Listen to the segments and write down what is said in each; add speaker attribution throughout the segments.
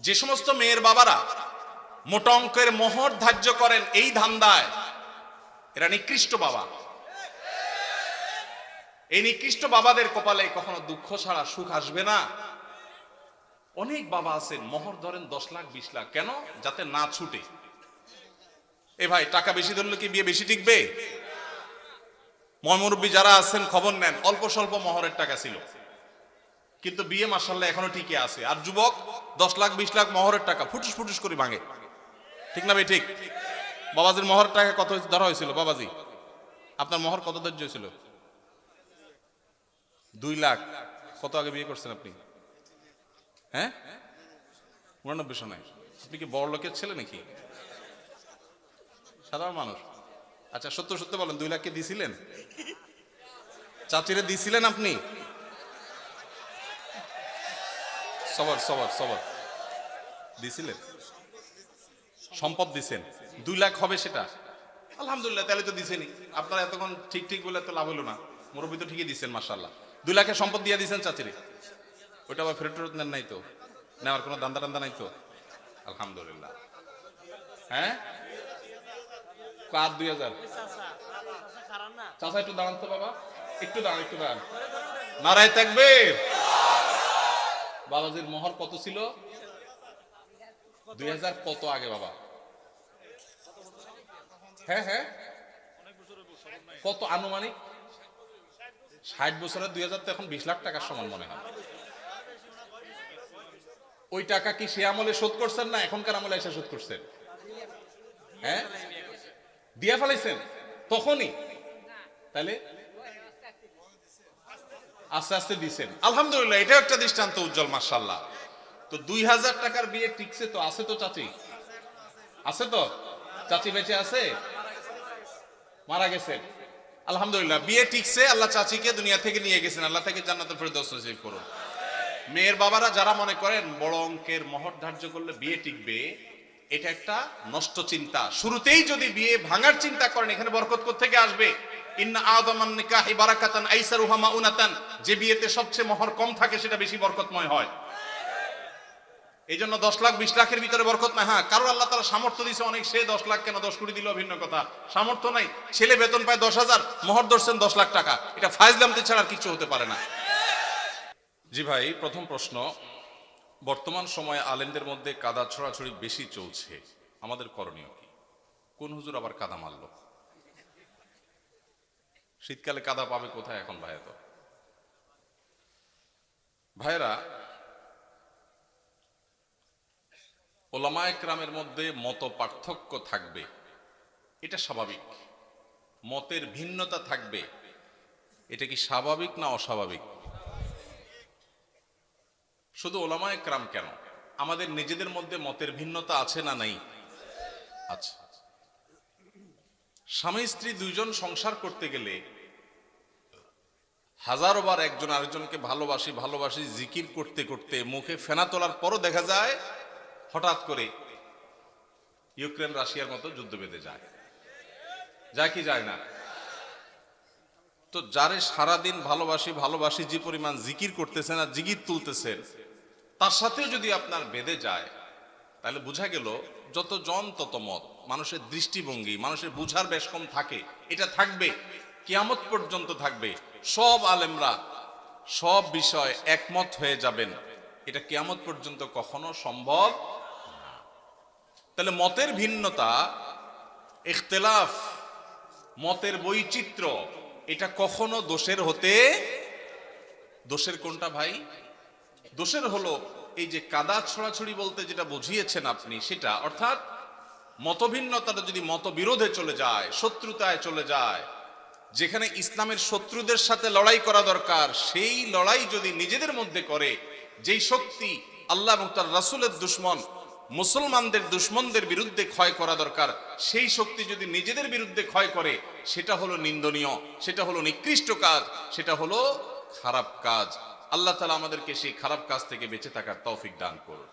Speaker 1: যে সমস্ত মেয়ের বাবারা মোটা অঙ্কের মোহর ধার্য করেন এই ধান্দায়, এরা নিকৃষ্ট বাবা। এই নিকৃষ্ট বাবাদের কপালে কখনো দুঃখ ছাড়া সুখ আসবে না। অনেক বাবা আছেন মোহর ধরেন 10 লাখ 20 লাখ, কেন? যাতে না ছুটে। এ ভাই, টাকা বেশি ধরলে কি বিয়ে বেশি টিকবে? ময়মুরব্বী যারা আছেন খবর নেন, অল্প স্বল্প মোহরের টাকা ছিল, কিন্তু বিয়ে মাশাআল্লাহ এখনো টিকে আছে। আর যুবক 10 লাখ 20 লাখ মোহরের টাকা ফুটুস ফুটুস করে ভাঙে। ঠিক না ভাই? ঠিক। বাবাজির মোহরের টাকা কত ধরা হয়েছিল? বাবাজি, আপনার মোহর কত ধার্য হয়েছিল? 2 লাখ। কত আগে বিয়ে করছেন আপনি? হ্যাঁ, 89 সনে। আপনি কি বড় লোকের ছেলে নাকি? সাধারণ মানুষ। আচ্ছা, সত্য সত্য বলেন, 2 লাখ কে দিছিলেন? চাচিরে দিছিলেন আপনি? সবর সবর সবর। দিছিলেন? সম্পদ দিছেন? 2 লাখ হবে সেটা? আলহামদুলিল্লাহ, তাহলে তো দিছেনই। আপনারা এতক্ষণ ঠিক ঠিক বলে তো লাভ হলো না। মুরব্বী তো ঠিকই দিচ্ছেন মাশাআল্লাহ। 2 লাখের সম্পদ দিয়ে দিচ্ছেন চাচিরে। ওইটা আবার ফেরত ফেরত নেন নাই তো? নেওয়ার কোনো দান্দা টান্দা নাই তো? আলহামদুলিল্লাহ। হ্যাঁ, কার 2000? চাচা একটু দাঁড়ান তো বাবা, একটু দাঁড়ান, একটু দাঁড়ান। নারায়ে তাকবীর। বাবাজির মোহর কত ছিল? 2000 কত আগে বাবা? হ্যাঁ হ্যাঁ, কত আনুমানিক? 60 বছরের 2000 তো এখন 20 লাখ টাকার সমান মনে হয়। ওই টাকা কি সে আমলে শোধ করছেন না এখনকার আমলে এসে শোধ করছেন? হ্যাঁ, দিয়া ফেলাইছেন তখনই? তাহলে আস্তে আস্তে দিছেন, আলহামদুলিল্লাহ। এটা একটা দৃষ্টান্ত উজ্জ্বল মাশাআল্লাহ। তো 2000 টাকার বিয়ে টিকছে তো? আছে তো চাচি? আছে তো? চাচি বেঁচে আছে? মারা গেছেন? আলহামদুলিল্লাহ, বিয়ে টিকছে। আল্লাহ চাচিকে দুনিয়া থেকে নিয়ে গেছেন, আল্লাহ তাকে জান্নাতুল ফেরদৌস নসিব করুন। মেয়ের বাবারা যারা মনে করেন বড় অঙ্কের মোহর ধার্য করলে বিয়ে টিকবে, এটা একটা নষ্ট চিন্তা। শুরুতেই যদি বিয়ে ভাঙার চিন্তা করেন, এখানে বরকত কোত্থেকে আসবে? ইন্না আযমান নিকাহি বারাকাতান আইসারুহা মাউনাতান। যে বিয়েতে সবচেয়ে মোহর কম থাকে সেটা বেশি বরকতময় হয়। এই জন্য 10 লাখ 20 লাখের ভিতরে বরকত না। হ্যাঁ, কারণ আল্লাহ তাআলা সামর্থ্য দিয়েছে অনেক, সে 10 লাখ কেন 10 কোটি দিল ভিন্ন কথা। সামর্থ্য নাই, ছেলে বেতন পায় 10,000, মোহর ধরছেন 10 লাখ টাকা। এটা ফায়জলামতি ছাড়া আর কিছু হতে পারে না। জি ভাই, প্রথম প্রশ্ন, বর্তমান সময়ে আলেমদের মধ্যে কাদা ছড়াছড়ি বেশি চলছে, আমাদের করণীয় কি? কোন হুজুর আবার কাদা মারলো? শীতকালে কাদা পাবে কোথায় এখন ভাই? তো ভাইরা, ওলামায়ে কেরামের মধ্যে মত পার্থক্য থাকবে, এটা স্বাভাবিক। মতের ভিন্নতা থাকবে, এটা কি স্বাভাবিক না অস্বাভাবিক? শুধু ওলামায়ে কেরাম কেন, আমাদের নিজেদের মধ্যে মতের ভিন্নতা আছে না নাই? আচ্ছা, স্বামী স্ত্রী দুইজন সংসার করতে গেলে হাজারো বার একজন আরেকজনকে ভালোবাসি ভালোবাসি জিকির করতে করতে মুখে ফেনা তোলার পরও দেখা যায় হঠাৎ করে ইউক্রেন রাশিয়ার মতো যুদ্ধ বেঁধে যায়। যায় কি যায় না? তো যারে সারাদিন ভালোবাসি ভালোবাসি যে পরিমাণ জিকির করতেছেন আর জিকির তুলতেছেন, তার সাথেও যদি আপনার বেঁধে যায়, তাহলে বোঝা গেল যত জন তত মত। মানুষের দৃষ্টিভঙ্গি, মানুষের বুঝার বেশ কম থাকে, এটা থাকবে, কিয়ামত পর্যন্ত থাকবে। সব আলেমরা সব বিষয় একমত হয়ে যাবেন, এটা কিয়ামত পর্যন্ত কখনো সম্ভব না। তাহলে মতের ভিন্নতা, ইখতিলাফ, মতের বৈচিত্র্য, এটা কখনো দোষের হতে, দোষের কোনটা ভাই? দোষের হলো এই যে কাদা ছড়াছড়ি বলতে যেটা বুঝিয়েছেন আপনি সেটা, অর্থাৎ মতভিন্নতাটা যদি মতবিরোধে চলে যায়, শত্রুতায় চলে যায়, যেখানে ইসলামের শত্রুদের সাথে লড়াই করা দরকার, সেই লড়াই যদি নিজেদের মধ্যে করে, যেই শক্তি আল্লাহ এবং তার রাসূলের দুশমন মুসলমানদের দুশমনদের বিরুদ্ধে ক্ষয় করা দরকার, সেই শক্তি যদি নিজেদের বিরুদ্ধে ক্ষয় করে, সেটা হলো নিন্দনীয়, সেটা হলো নিকৃষ্ট কাজ, সেটা হলো খারাপ কাজ। আল্লাহ তাআলা আমাদেরকে সেই খারাপ কাজ থেকে বেঁচে থাকার তৌফিক দান করুন।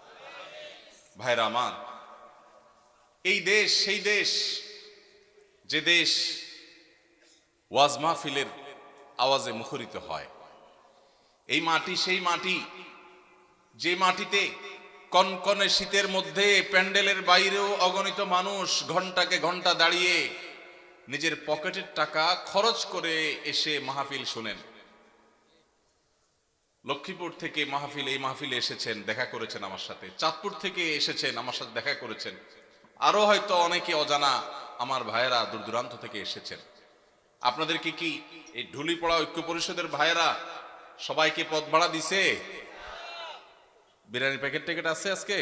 Speaker 1: ভাইরা আমার, এই দেশ সেই দেশ, যে দেশ ওয়াজ মাহফিলের আওয়াজে মুখরিত হয়। এই মাটি সেই মাটি, যে মাটিতে কনকনে শীতের মধ্যে প্যান্ডেলের বাইরেও অগণিত মানুষ ঘন্টাকে ঘন্টা দাঁড়িয়ে নিজের পকেটের টাকা খরচ করে এসে মাহফিল শোনেন। লক্ষ্মীপুর থেকে এই মাহফিলে এসেছেন, দেখা করেছেন আমার সাথে। চাঁদপুর থেকে এসেছেন, আমার সাথে দেখা করেছেন। আরো হয়তো অনেকে অজানা আমার ভাইয়েরা দূর দূরান্ত থেকে এসেছেন। আপনাদেরকে কি এই ঢুলিপড়া ঐক্য পরিষদের ভাইয়েরা সবাইকে পথ ভাড়া দিছে? বিরিয়ানির প্যাকেট ট্যাকেট আছে আজকে?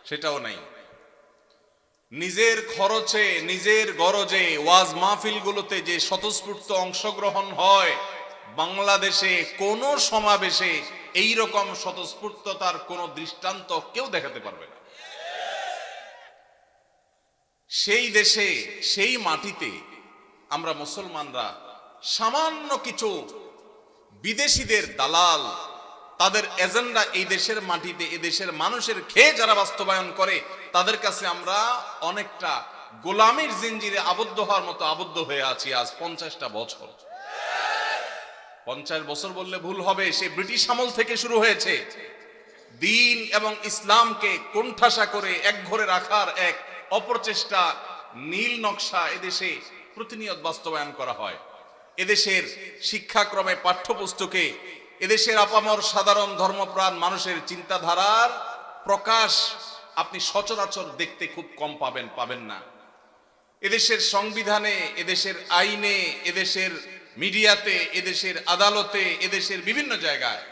Speaker 1: সেটাও নাই। নিজের খরচে নিজের গরজে ওয়াজ মাহফিলগুলোতে যে স্বতঃস্ফূর্ত অংশগ্রহণ হয়, বাংলাদেশে কোন সমাবেশে এই রকম স্বতঃস্ফূর্ততার কোন দৃষ্টান্ত কেউ দেখাতে পারবে না। সেই দেশে সেই মাটিতে আমরা মুসলমানরা সামান্য কিছু বিদেশিদের দালাল, তাদের এজেন্ডা এই দেশের মাটিতে এদেশের মানুষের খেয়ে যারা বাস্তবায়ন করে, তাদের কাছে আমরা অনেকটা গোলামীর জিঞ্জিরে আবদ্ধ হওয়ার মতো আবদ্ধ হয়ে আছি আজ 50টা বছর। 50 বছর বললে ভুল হবে, সে ব্রিটিশ আমল থেকে শুরু হয়েছে। দ্বীন এবং ইসলামকে কোণঠাসা করে একঘরে রাখার এক অপরচেষ্টা, নীল নকশা এদেশে প্রতিনিয়ত বাস্তবায়ন করা হয়। এদেশের শিক্ষাক্রমে, পাঠ্যপুস্তকে এদেশের আপামর সাধারণ ধর্মপ্রাণ মানুষের চিন্তাধারার প্রকাশ আপনি সচরাচর দেখতে খুব কম পাবেন না। এদেশের সংবিধানে, এদেশের আইনে, এদেশের মিডিয়াতে, এদেশের আদালতে, এদেশের বিভিন্ন জায়গায়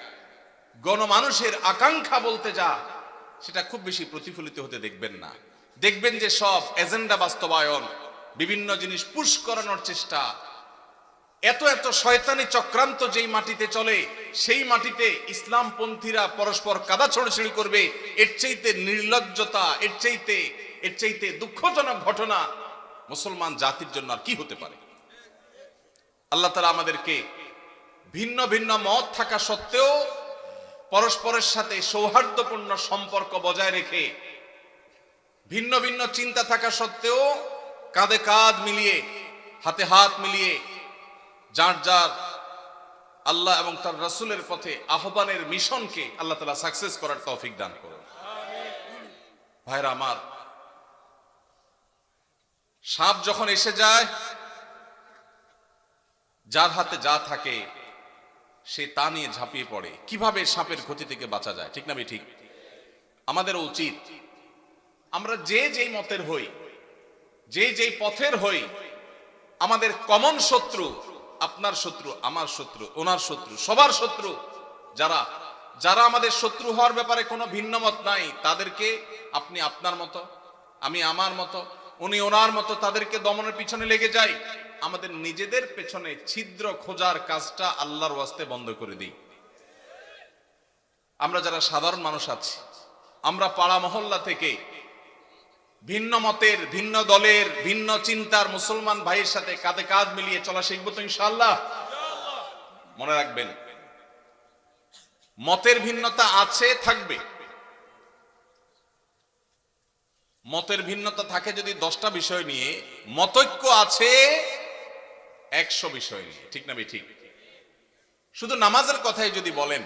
Speaker 1: গণমানুষের আকাঙ্ক্ষা বলতে যা, সেটা খুব বেশি প্রতিফলিত হতে দেখবেন না। দেখবেন যে সব এজেন্ডা বাস্তবায়ন, বিভিন্ন জিনিস পুশ করানোর চেষ্টা, এত এত শয়তানি চক্রান্ত যেই মাটিতে চলে, সেই মাটিতে ইসলামপন্থীরা পরস্পর কাদা ছড়াছড়ি করবে, এর চাইতে নির্লজ্জতা, এর চাইতে দুঃখজনক ঘটনা মুসলমান জাতির জন্য আর কি হতে পারে? আল্লাহ তাআলা আমাদেরকে ভিন্ন ভিন্ন মত থাকা সত্ত্বেও পরস্পরের সাথে সৌহার্দ্যপূর্ণ সম্পর্ক বজায় রেখে, ভিন্ন ভিন্ন চিন্তা থাকা সত্ত্বেও কাঁধে কাঁধ মিলিয়ে, হাতে হাত মিলিয়ে যার যার আল্লাহ এবং তার রাসূলের পথে আহ্বানের মিশনকে আল্লাহ তাআলা সাকসেস করার তৌফিক দান করুন। ভাইরা আমার, সাপ যখন এসে যায়, যার হাতে যা থাকে সে তা নিয়ে ঝাঁপিয়ে পড়ে। কিভাবে সাপের ক্ষতি থেকে বাঁচা যায়, ঠিক না ঠিক? আমাদের উচিত আমরা যে যেই মতের হই, যে যেই পথের হই, আমাদের কমন শত্রু, আপনার শত্রু, আমার শত্রু, ওনার শত্রু, সবার শত্রু যারা যারা আমাদের শত্রু হওয়ার ব্যাপারে কোনো ভিন্ন মত নাই, তাদেরকে আপনি আপনার মতো, আমি আমার মতো, উনি ওনার মতো, তাদেরকে দমনের পিছনে লেগে যাই। আমাদের নিজেদের পেছনে ছিদ্র খোঁজার কাজটা আল্লাহর ওয়াস্তে বন্ধ করে দিই। আমরা যারা সাধারণ মানুষ আছি, আমরা পাড়া মহল্লা থেকে ভিন্ন মতের, ভিন্ন দলের, ভিন্ন চিন্তার মুসলমান ভাইয়ের সাথে কাঁধে কাঁধ মিলিয়ে চলা শিখবো তো ইনশাআল্লাহ। মনে রাখবেন, মতের ভিন্নতা আছে, থাকবে। মতের ভিন্নতা থাকে যদি 10টা বিষয় নিয়ে, মতৈক্য আছে 100 বিষয় নিয়ে, ঠিক না ঠিক? শুধু নামাজের কথাই যদি বলেন,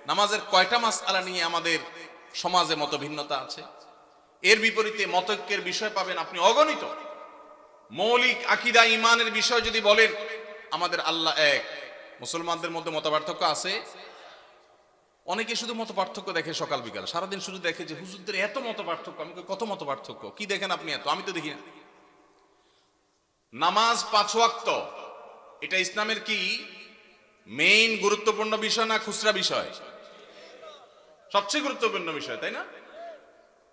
Speaker 1: নামাজের কয়টা মাসআলা নিয়ে আমাদের সমাজে মত ভিন্নতা আছে? এর বিপরীতে মতৈক্যের বিষয় পাবেন আপনি অগণিত। মৌলিক আকীদা ঈমানের বিষয় যদি বলেন, আমাদের আল্লাহ এক। মুসলমানদের মধ্যে মত পার্থক্য আছে। অনেকে শুধু মত পার্থক্য দেখে সকাল বিকাল, সারাদিন শুধু দেখে যে হুজুরদের এত মত পার্থক্য। আমি কত মত পার্থক্য? কি দেখেন আপনি এত? আমি তো দেখি না। নামাজ 5 ওয়াক্ত, এটা ইসলামের কি মেইন গুরুত্বপূর্ণ বিষয় না খুচরা বিষয়? সবচেয়ে গুরুত্বপূর্ণ বিষয়, তাই না?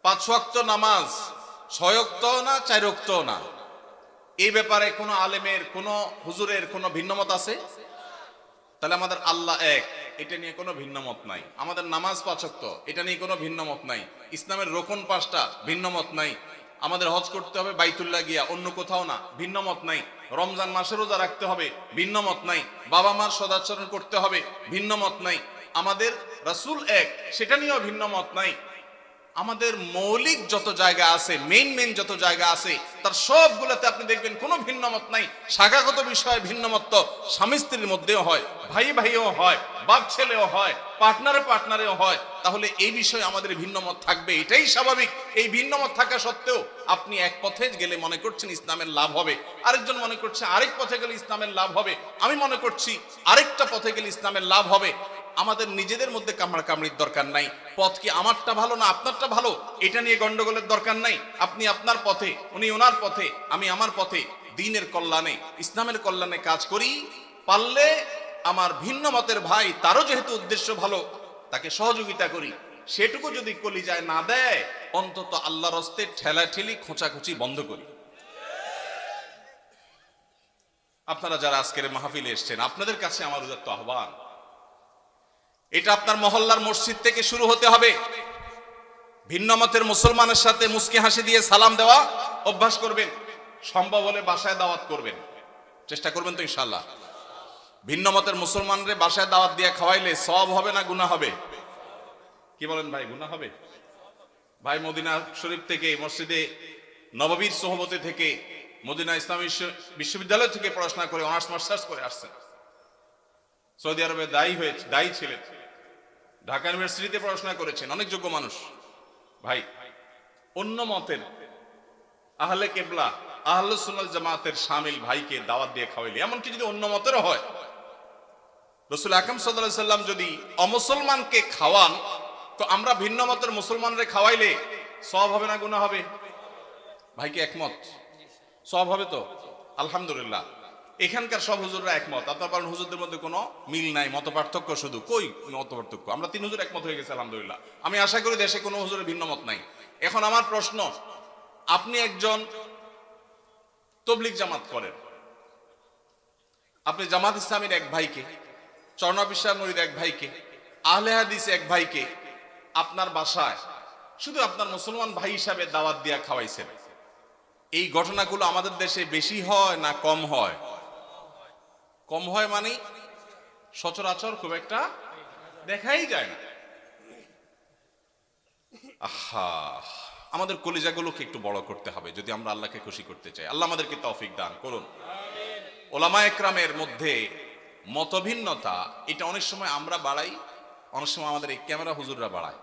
Speaker 1: 5 ওয়াক্ত নামাজ 6 ওয়াক্ত না 4 ওয়াক্ত না, এই ব্যাপারে কোনো আলেমের, কোনো হুজুরের কোনো ভিন্নমত আছে? তাহলে আমাদের আল্লাহ এক, এটা নিয়ে কোনো ভিন্নমত নাই। আমাদের নামাজ 5 ওয়াক্ত, এটা নিয়ে কোনো ভিন্নমত নাই। ইসলামের রোকন 5টা, ভিন্নমত নাই। আমাদের হজ করতে হবে বাইতুল্লাহ গিয়া, অন্য কোথাও না, ভিন্নমত নাই। রমজান মাসে রোজা রাখতে হবে, ভিন্নমত নাই। বাবা মার সদাচরণ করতে হবে, ভিন্নমত নাই। আমাদের রাসূল এক, সেটা নিয়েও ভিন্নমত নাই। আমাদের মৌলিক যত জায়গা আছে, মেইন যত জায়গা আছে, তার সবগুলোতে আপনি দেখবেন কোনো ভিন্নমত নাই। শাখাগত বিষয়ে ভিন্নমত তো স্বামী স্ত্রীর মধ্যেও হয়, ভাই ভাইও হয়, বাপ ছেলেও হয়, পার্টনারেও হয়। তাহলে এই বিষয়ে আমাদের ভিন্নমত থাকবে, এটাই স্বাভাবিক। এই ভিন্নমত থাকা সত্ত্বেও আপনি এক পথে গেলে মনে করছেন ইসলামের লাভ হবে, আরেকজন মনে করছে আরেক পথে গেলে ইসলামের লাভ হবে, আমি মনে করছি আরেকটা পথে গেলে ইসলামের লাভ হবে। আমাদের নিজেদের মধ্যে কামড়াকামড়ির দরকার নাই। পথ কি আমারটা ভালো না আপনারটা ভালো, এটা নিয়ে গন্ডগোলের দরকার নাই। আপনি আপনার পথে, উনি ওনার পথে, আমি আমার পথে, দ্বীনের কল্যাণে, ইসলামের কল্যাণে কাজ করি। পারলে আমার ভিন্ন মতের ভাই, তারও যেহেতু উদ্দেশ্য ভালো, তাকে সহযোগিতা করি। সেটুকু যদি কলিজায় না দেয়, অন্তত আল্লাহর হস্তে ঠেলাঠেলি খোঁচাখুচি বন্ধ করি। আপনারা যারা আজকের মাহফিলে এসেছেন, আপনাদের কাছে আমার উদাত্ত আহ্বান, এটা আপনার মহল্লার মসজিদ থেকে শুরু হতে হবে। ভিন্ন মতের মুসলমানের সাথে মুস্কি হাসি দিয়ে সালাম দেওয়া অভ্যাস করবেন। সম্ভব হলে বাসায় দাওয়াত করবেন, চেষ্টা করবেন তো ইনশাআল্লাহ। ভিন্ন মতের মুসলমানরে বাসায় দাওয়াত দিয়ে খাওয়াইলে সওয়াব হবে না গুনাহ হবে? কি বলেন ভাই, গুনাহ হবে? ভাই মদিনা শরীফ থেকে, মসজিদে নববীর সোহবতে থেকে, মদিনা ইসলামী বিশ্ববিদ্যালয় থেকে পড়াশোনা করে অনার্স মাস্টার্স করে আসছেন। সৌদি আরবে দায়ী ছিলেন, ঢাকা ইউনিভার্সিটিতে পড়াশোনা করেছেন, অনেক যোগ্য মানুষ। ভাই অন্য মতের আহলে কেবলা, আহলুস সুন্নাত জামাতের শামিল ভাইকে দাওয়াত দিয়ে খাওয়াইলে, এমনকি যদি অন্য মতেরও হয়, রাসূল আকরাম সাল্লাল্লাহু আলাইহি সাল্লাম যদি অমুসলমানকে খাওয়ান, তো আমরা ভিন্ন মতের মুসলমানরে খাওয়াইলে সওয়াব হবে না গুনাহ হবে? ভাইকে একমত? সওয়াব হবে তো? আলহামদুলিল্লাহ। এখানকার সব হুজুররা একমত। আপনার বলেন হুজুরদের মধ্যে কোনো মিল নাই, মত পার্থক্য শুধু। কই মত পার্থক্য? আমরা 3 হুজুর একমত হয়ে গেছে আলহামদুলিল্লাহ। আমি আশা করি দেশে কোনো হুজুরের ভিন্ন মত নাই। এখন আমার প্রশ্ন, আপনি একজন তবলিগ জামাত করেন, আপনি জামাত ইসলামীর এক ভাইকে, চরণাবিশ্বাস নূরীর এক ভাইকে, আহলে হাদিস এক ভাইকে আপনার বাসায় শুধু আপনার মুসলমান ভাই হিসাবে দাওয়াত দিয়া খাওয়াইছেন। এই ঘটনাগুলো আমাদের দেশে বেশি হয় না কম হয়? কম হয় মানে সচরাচর খুব একটা দেখাই যায় না। আহা, আমাদের কলিজাগুলোকে একটু বড় করতে হবে যদি আমরা আল্লাহকে খুশি করতে চাই। আল্লাহ আমাদেরকে তৌফিক দান করুন। ওলামা একরামের মধ্যে মতভিন্নতা, এটা অনেক সময় আমরা বাড়াই, অনেক সময় আমাদের এই ক্যামেরা হুজুররা বাড়ায়।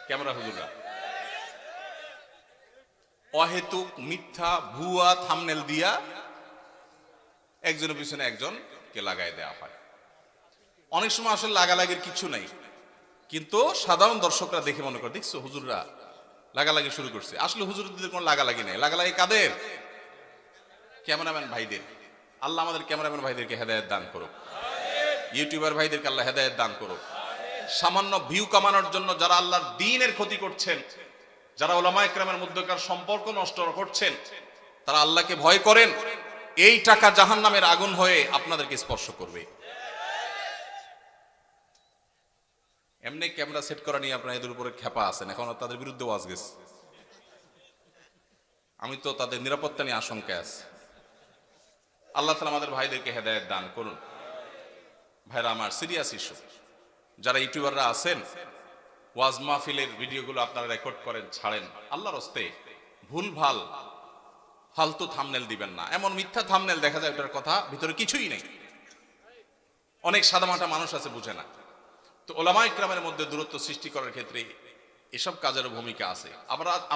Speaker 1: ক্যামেরা হুজুররা অহেতুক মিথ্যা ভুয়া থাম্বনেল দিয়া একজনের পিছনে একজনকে লাগাই দেওয়া হয়। অনেক সময় আসলে লাগালাগির কিছু নাই, কিন্তু সাধারণ দর্শকরা দেখে মনে করে, দেখছো হুজুররা লাগালাগি শুরু করছে। আসলে হুজুরদের কোনো লাগালাগি নাই, লাগালাগি কাদের? ক্যামেরাম্যান ভাইদের। আল্লাহ আমাদের ক্যামেরাম্যান ভাইদেরকে হেদায়েত দান করুক, ইউটিউবার ভাইদেরকে আল্লাহ হেদায়েত দান করুক। সামান্য ভিউ কামানোর জন্য যারা আল্লাহর দ্বীনের ক্ষতি করছেন, যারা ওলামা একরামের মধ্যকার সম্পর্ক নষ্ট করছেন, তারা আল্লাহকে ভয় করেন। এই টাকা জাহান্নামের আগুন হয়ে আপনাদেরকে স্পর্শ করবে। এমনি ক্যামেরা সেট করা নিয়ে আপনারা এদের উপরে খেপা আছেন, এখন তাদের বিরুদ্ধে ওয়াজ গেছে। আমি তো তাদের নিরাপত্তা নিয়ে আশঙ্কায় আছি। আল্লাহ তাআলা আমাদের ভাইদেরকে হেদায়েত দান করুন। ভাইরা আমার, সিরিয়াস ইস্যু। যারা ইউটিউবাররা আছেন, ওয়াজ মাহফিলের ভিডিওগুলো আপনারা রেকর্ড করেন, ছাড়েন, আল্লাহর হস্তে ভুল ভাল ফালতু থাম্বনেল দিবেন না। এমন মিথ্যা থাম্বনেল দেখা যায় ওটার কথা ভিতরে কিছুই নেই। অনেক সাদামাটা মানুষ আছে, বুঝে না। তো ওলামা ইকরামের মধ্যে দূরত্ব সৃষ্টি করার ক্ষেত্রে এসব কাজের ভূমিকা আছে।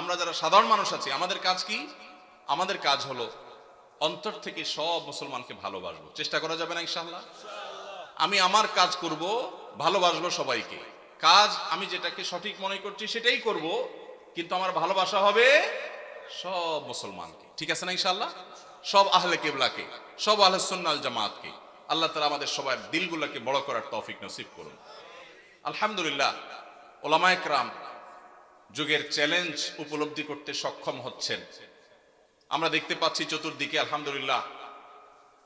Speaker 1: আমরা যারা সাধারণ মানুষ আছি, আমাদের কাজ কি? আমাদের কাজ হলো অন্তর থেকে সব মুসলমানকে ভালোবাসবো। চেষ্টা করা যাবে না ইনশাআল্লাহ? আমি আমার কাজ করব, ভালোবাসবো সবাইকে। কাজ আমি যেটাকে সঠিক মনে করছি সেটাই করব, কিন্তু আমার ভালোবাসা হবে সব মুসলমানকে। ঠিক আছে না ইনশাআল্লাহ? সব আহলে কিবলাকে, সব আহলে সুন্নাত জামাতকে। আল্লাহ তাআলা আমাদের সবার দিলগুলোকে বড় করার তৌফিক নসিব করুন। আলহামদুলিল্লাহ, ওলামা একরাম যুগের চ্যালেঞ্জ উপলব্ধি করতে সক্ষম হচ্ছেন। আমরা দেখতে পাচ্ছি চতুর্দিকে আলহামদুলিল্লাহ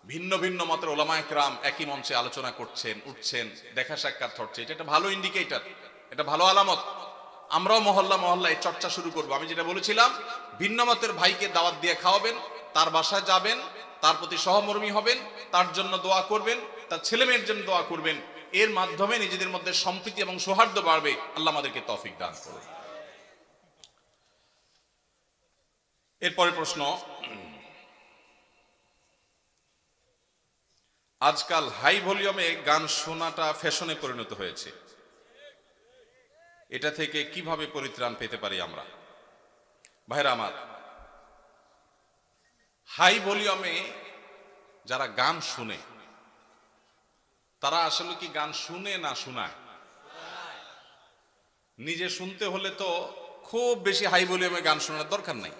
Speaker 1: ভিন্ন ভিন্ন মতের ওলামা একরাম একই মঞ্চে আলোচনা করছেন, উঠছেন, দেখা সাক্ষাৎ হচ্ছে। এটা একটা ভালো ইন্ডিকেটর, এটা ভালো আলামত। আমরাও মহল্লা মহল্লায় চর্চা শুরু করব। আমি যেটা বলেছিলাম, ভিন্ন মতের ভাইকে দাওয়াত দিয়ে খাওয়াবেন, তার বাসায় যাবেন, তার প্রতি সহমর্মী হবেন, তার জন্য দোয়া করবেন, তার ছেলে মেয়ের জন্য দোয়া করবেন। এর মাধ্যমে নিজেদের মধ্যে সম্প্রীতি এবং সৌহার্দ্য বাড়বে। আল্লাহ আমাদেরকে তৌফিক দান করুন। এরপরে প্রশ্ন, আজকাল হাই ভলিউমে গান শোনাটা ফ্যাশনে পরিণত হয়েছে, এটা থেকে কিভাবে পরিত্রাণ পেতে পারি আমরা? ভাইরা আমার, হাই ভলিউমে যারা গান শুনে তারা আসলে কি গান শুনে না শোনায়? নিজে শুনতে হলে তো খুব বেশি হাই ভলিউমে গান শোনার দরকার নাই,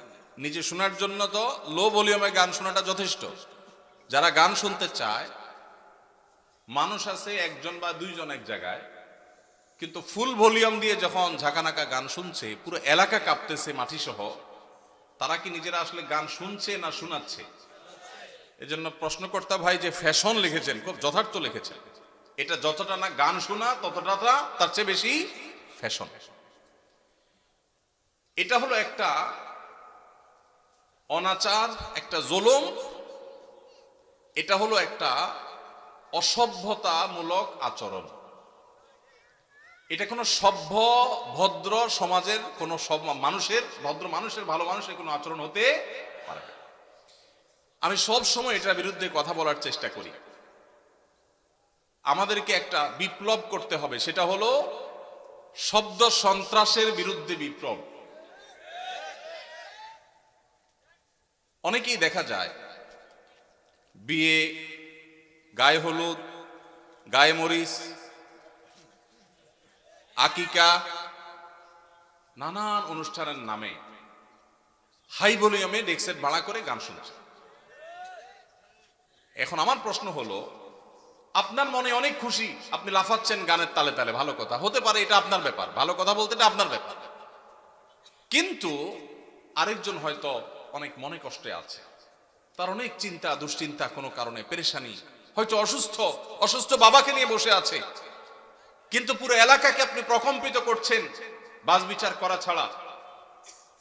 Speaker 1: নিজে শোনার জন্য তো লো ভলিউমে গান শোনাটা যথেষ্ট। যারা গান শুনতে চায়, মানুষ আছে একজন বা দুইজন এক জায়গায়, কিন্তু ফুল ভলিউম দিয়ে যখন ঝাঁকানাকা গান শুনছে, পুরো এলাকা কাঁপতেছে মাটি সহ, তারা কি নিজেরা আসলে গান শুনছে না শোনাচ্ছে? এজন্য প্রশ্নকর্তা ভাই যে ফ্যাশন লিখেছেন খুব যথার্থ লিখেছেন। এটা যতটা না গান শোনা, ততটা তার চেয়ে বেশি ফ্যাশন। এটা হলো একটা অনাচার, একটা জুলুম, এটা হলো একটা অসভ্যতামূলক আচরণ। এটা কোনো সভ্য ভদ্র সমাজের কোনো মানুষের, ভদ্র মানুষের, ভালো মানুষের কোনো আচরণ হতে পারে না। আমি সব সময় এটার বিরুদ্ধে কথা বলার চেষ্টা করি। আমাদেরকে একটা বিপ্লব করতে হবে, সেটা হলো শব্দ সন্ত্রাসের বিরুদ্ধে বিপ্লব। অনেকেই দেখা যায় বিয়ে, গায়ে হলুদ, গায়ে মরিচ, আকিকা, নানান অনুষ্ঠানের নামে হাই ভলিউমে ডেস্ক ভাড়া করে গান শুনছে। এখন আমার প্রশ্ন হলো, আপনার মনে অনেক খুশি, আপনি লাফাচ্ছেন গানের তালে তালে, ভালো কথা, হতে পারে, এটা আপনার ব্যাপার, ভালো কথা বলতে এটা আপনার ব্যাপার। কিন্তু আরেকজন হয়তো অনেক মনে কষ্টে আছে, তার অনেক চিন্তা দুশ্চিন্তা, কোনো কারণে পেরেশানি, হয়তো অসুস্থ বাবাকে নিয়ে বসে আছে, কিন্তু পুরো এলাকাকে আপনি প্রকম্পিত করছেন বাজ বিচার করা ছাড়া।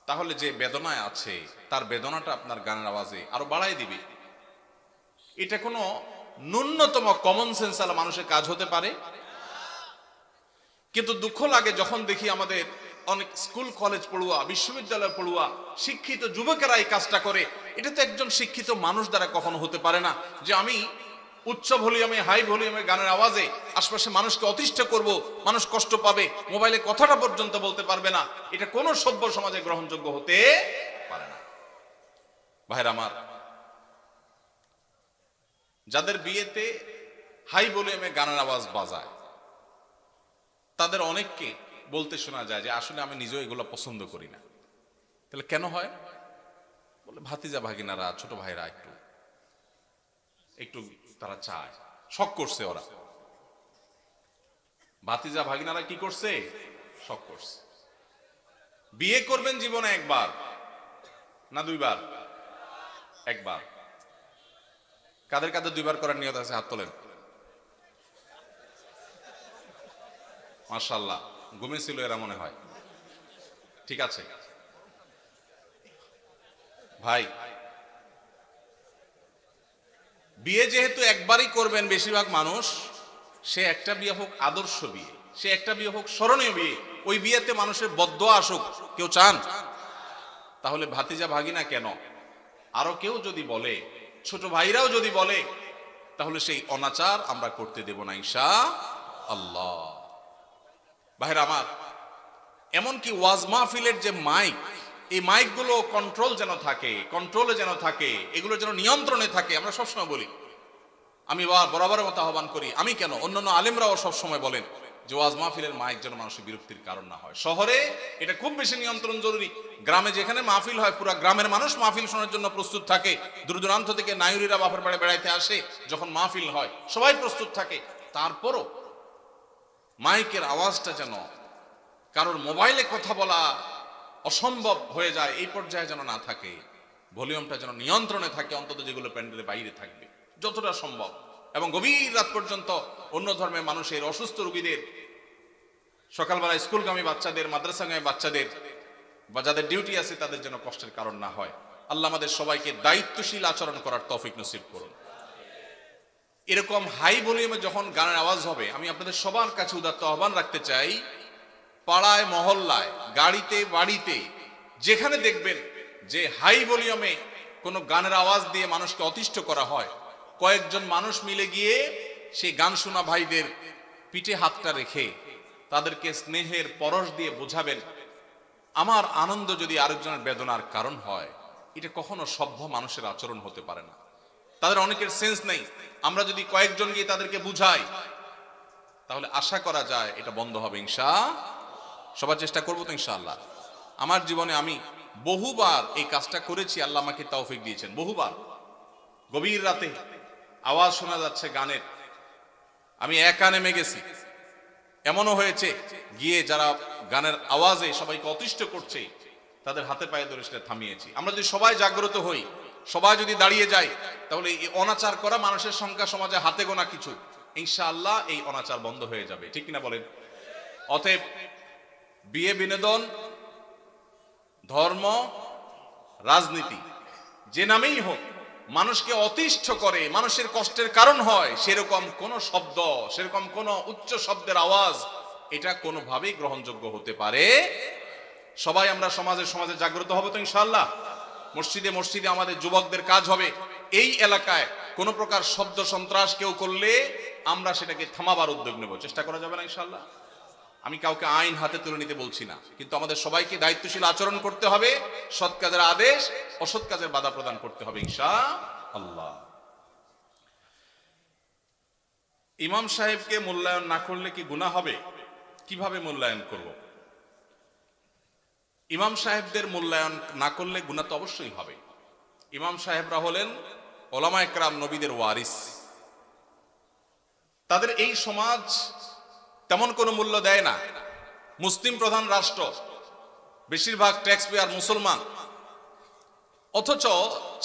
Speaker 1: তাহলে যে বেদনায় আছে, তার বেদনাটা আপনার গানের আওয়াজে আরো বাড়াই দিবে। এটা কোনো ন্যূনতম কমন সেন্স আলা মানুষের কাজ হতে পারে? কিন্তু দুঃখ লাগে যখন দেখি আমাদের অনেক স্কুল কলেজ পড়ুয়া, বিশ্ববিদ্যালয় পড়ুয়া, শিক্ষিত যুবকেরা এই কাজটা করে। এটা তো একজন শিক্ষিত মানুষ দ্বারা কখনো হতে পারে না, যে আমি উচ্চ ভলিউমে, হাই ভলিউমে গানের আওয়াজে আশপাশে মানুষকে অতিষ্ঠ করব, মানুষ কষ্ট পাবে, মোবাইলে কথাটা পর্যন্ত বলতে পারবে না। এটা কোনো সভ্য সমাজে গ্রহণযোগ্য হতে পারে না। ভাইরা আমার, যাদের বিয়েতে হাই ভলিউমে গানের আওয়াজ বাজায়, তাদের অনেককে বলতে শোনা যায় যে আসলে আমি নিজেও এগুলো পছন্দ করি না। তাহলে কেন হয়? বলে ভাতিজা ভাগিনারা, ছোট ভাইরা একটু একটু তারা চায়, শখ করছে ওরা। ভাতিজা ভাগিনারা কি করছে? শখ করছে। বিয়ে করবেন জীবনে একবার না দুইবার? একবার। কাদের কাদের দুইবার করার নিয়ত আছে হাত তোলেন। মাশাআল্লাহ, ঘুমেছিল এরা মনে হয়। ঠিক আছে ভাই, বিয়ে যেহেতু একবারই করবেন বেশিরভাগ মানুষ, সে একটা বিয়ে হোক আদর্শ বিয়ে, সে একটা বিয়ে হোক স্মরণীয় বিয়ে, ওই বিয়েতে মানুষের বদদোয়া আসুক, কেউ চান? তাহলে ভাতিজা ভাগিনা কেন, আরো কেউ যদি বলে, ছোট ভাইরাও যদি বলে, তাহলে সেই অনাচার আমরা করতে দেব না ইনশাআল্লাহ। ভাইরা আমার, এমনকি ওয়াজ মাহফিলের যে মাইক, এই মাইকগুলো কন্ট্রোল যেন থাকে, কন্ট্রোলে যেন থাকে, এগুলো যেন নিয়ন্ত্রণে থাকে। আমরা সবসময় বলি, আমি বরাবরের মতো আহ্বান করি, আমি কেন, অন্যান্য আলেমরাও সবসময় বলেন যে ওয়াজ মাহফিলের মাইক যেন মানুষের বিরক্তির কারণ না হয়। শহরে এটা খুব বেশি নিয়ন্ত্রণ জরুরি। গ্রামে যেখানে মাহফিল হয়, পুরো গ্রামের মানুষ মাহফিল শোনার জন্য প্রস্তুত থাকে। দূর দূরান্ত থেকে নায়ুরিরা বাপের বাড়ি বেড়াইতে আসে, যখন মাহফিল হয় সবাই প্রস্তুত থাকে। তারপরও মাইকের আওয়াজটা যেন কারোর মোবাইলে কথা বলা অসম্ভব হয়ে যায়, এই পর্যায়ে যেন না থাকে। ভলিউমটা যেন নিয়ন্ত্রণে থাকে, অন্তত যেগুলো প্যান্ডেলের বাইরে থাকবে যতটা সম্ভব। এবং গভীর রাত পর্যন্ত অন্য ধর্মের মানুষের, অসুস্থ রোগীদের, সকালবেলা স্কুলগামী বাচ্চাদের, মাদ্রাসাগামী বাচ্চাদের, বা যাদের ডিউটি আছে, তাদের যেন কষ্টের কারণ না হয়। আল্লাহ আমাদের সবাইকে দায়িত্বশীল আচরণ করার তৌফিক নসিব করুন। এরকম হাই ভলিউমে যখন গানের আওয়াজ হবে, আমি আপনাদের সবার কাছে উদাত্ত আহ্বান রাখতে চাই, পাড়ায় মহল্লায়, গাড়িতে বাড়িতে, যেখানে দেখবেন যে হাই ভলিউমে কোনো গানের আওয়াজ দিয়ে মানুষকে অতিষ্ঠ করা হয়, কয়েকজন মানুষ মিলে গিয়ে সেই গান শোনা ভাইদের পিঠে হাতটা রেখে তাদেরকে স্নেহের পরশ দিয়ে বোঝাবেন, আমার আনন্দ যদি আরেকজনের বেদনার কারণ হয়, এটা কখনো সভ্য মানুষের আচরণ হতে পারে না। তাদের অনেকের সেন্স নেই। আমরা যদি কয়েকজন গিয়ে তাদেরকে বুঝাই, তাহলে আশা করা যায় এটা বন্ধ হবে সবার চেষ্টা করবো তো ইনশাআল্লাহ। আমার জীবনে আমি বহুবার এই কাজটা করেছি, আল্লাহ আমাকে তৌফিক দিয়েছেন। বহুবার গভীর রাতে আওয়াজ শোনা যাচ্ছে গানের, আমি একা নেমে গেছি। এমনও হয়েছে গিয়ে যারা গানের আওয়াজে সবাইকে অতিষ্ঠ করছে তাদের হাতে পায়ে ধরে সেটা থামিয়েছি। আমরা যদি সবাই জাগ্রত হই, সবাই যদি দাঁড়িয়ে যায়, তাহলে এই অনাচার করা মানুষের সংখ্যা সমাজে হাতে গোনা কিছু, ইনশাআল্লাহ এই অনাচার বন্ধ হয়ে যাবে। ঠিক কিনা বলেন? অতএব বিয়ে, বিনোদন, ধর্ম, রাজনীতি যে নামেই হোক, মানুষকে অতিষ্ঠ করে, মানুষের কষ্টের কারণ হয়, সেরকম কোন শব্দ, সেরকম কোন উচ্চ শব্দের আওয়াজ, এটা কোনোভাবেই গ্রহণযোগ্য হতে পারে। সবাই আমরা সমাজে জাগ্রত হব তো ইনশাআল্লাহ। মসজিদে মসজিদে আমাদের যুবকদের কাজ হবে, এই এলাকায় কোন প্রকার শব্দ সন্ত্রাস কেউ করলে আমরা সেটাকে থামাবার উদ্যোগ নেব। চেষ্টা করা যাবে না ইনশাআল্লাহ? আমি কাউকে আইন হাতে তুলে নিতে বলছি না, কিন্তু আমাদের সবাইকে দায়িত্বশীল আচরণ করতে হবে, সৎ কাজের আদেশ, অসৎ কাজের বাধা প্রদান করতে হবে ইনশাআল্লাহ। ইমাম সাহেবকে মূল্যায়ন না করলে কি গুনাহ হবে? কিভাবে মূল্যায়ন করব? ইমাম সাহেবদের মূল্যায়ন না করলে গুনাহ তো অবশ্যই হবে। ইমাম সাহেবরা হলেন ওলামায়ে কেরাম, নবীদের ওয়ারিস। তাদের এই সমাজ তেমন কোনো মূল্য দেয় না। মুসলিম প্রধান রাষ্ট্র, বেশিরভাগ ট্যাক্স পেয়ার মুসলমান, অথচ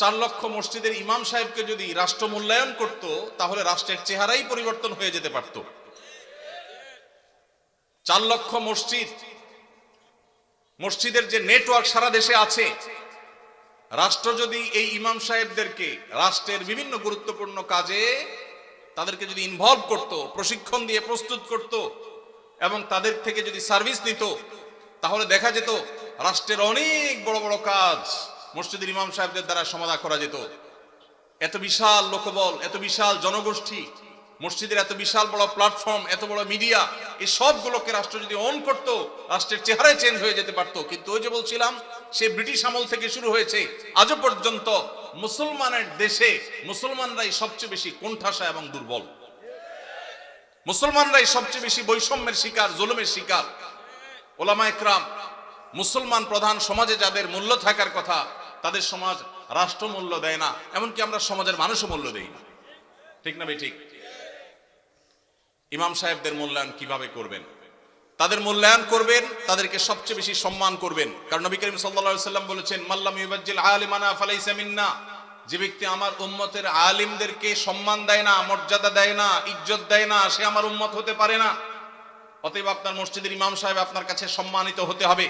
Speaker 1: 4 লক্ষ মসজিদের ইমাম সাহেবকে যদি রাষ্ট্র মূল্যায়ন করত, তাহলে রাষ্ট্রের চেহারাই পরিবর্তন হয়ে যেতে পারত। 4 লক্ষ মসজিদের যে নেটওয়ার্ক সারা দেশে আছে, রাষ্ট্র যদি এই ইমাম সাহেবদেরকে রাষ্ট্রের বিভিন্ন গুরুত্বপূর্ণ কাজে তাদেরকে যদি ইনভলভ করত, প্রশিক্ষণ দিয়ে প্রস্তুত করত এবং তাদের থেকে যদি সার্ভিস নিত, তাহলে দেখা যেত রাষ্ট্রের অনেক বড় বড় কাজ মসজিদের ইমাম সাহেবদের দ্বারা সমাধা করা যেত। এত বিশাল লোকবল, এত বিশাল জনগোষ্ঠী, মসজিদের এত বিশাল বড় প্ল্যাটফর্ম, এত বড় মিডিয়া, এই সবগুলোকে রাষ্ট্র যদি অন করত, রাষ্ট্রের চেহারাই চেঞ্জ হয়ে যেতে পারত। কিন্তু ওই যে বলছিলাম, সে ব্রিটিশ আমল থেকে শুরু হয়েছে, আজও পর্যন্ত মুসলমানের দেশে মুসলমানরাই সবচেয়ে বেশি কোণঠাসা এবং দুর্বল। মুসলমানরাই সবচেয়ে বেশি বৈষম্যের শিকার, জুলুমের শিকার। ওলামায়ে কেরাম, মুসলমান প্রধান সমাজে যাদের মূল্য থাকার কথা, তাদের সমাজ রাষ্ট্র মূল্য দেয় না, এমনকি আমরা সমাজের মানুষও মূল্য দেই না। ঠিক না ভাই? ঠিক। ইমাম সাহেবদের মূল্যায়ন কিভাবে করবেন? তাদের মূল্যায়ন করবেন, তাদেরকে সবচেয়ে বেশি সম্মান করবেন। কারণ নবী করিম সাল্লাল্লাহু আলাইহি ওয়াসাল্লাম বলেছেন, মাল্লাম ইউবাজ্জিল আলিমানা ফালাইসা মিন্না। যে ব্যক্তি আমার উম্মতের আলিমদেরকে সম্মান দেয় না, মর্যাদা দেয় না, ইজ্জত দেয় না, সে আমার উম্মত হতে পারে না। অতএব আপনার মসজিদের ইমাম সাহেব আপনার কাছে সম্মানিত হতে হবে।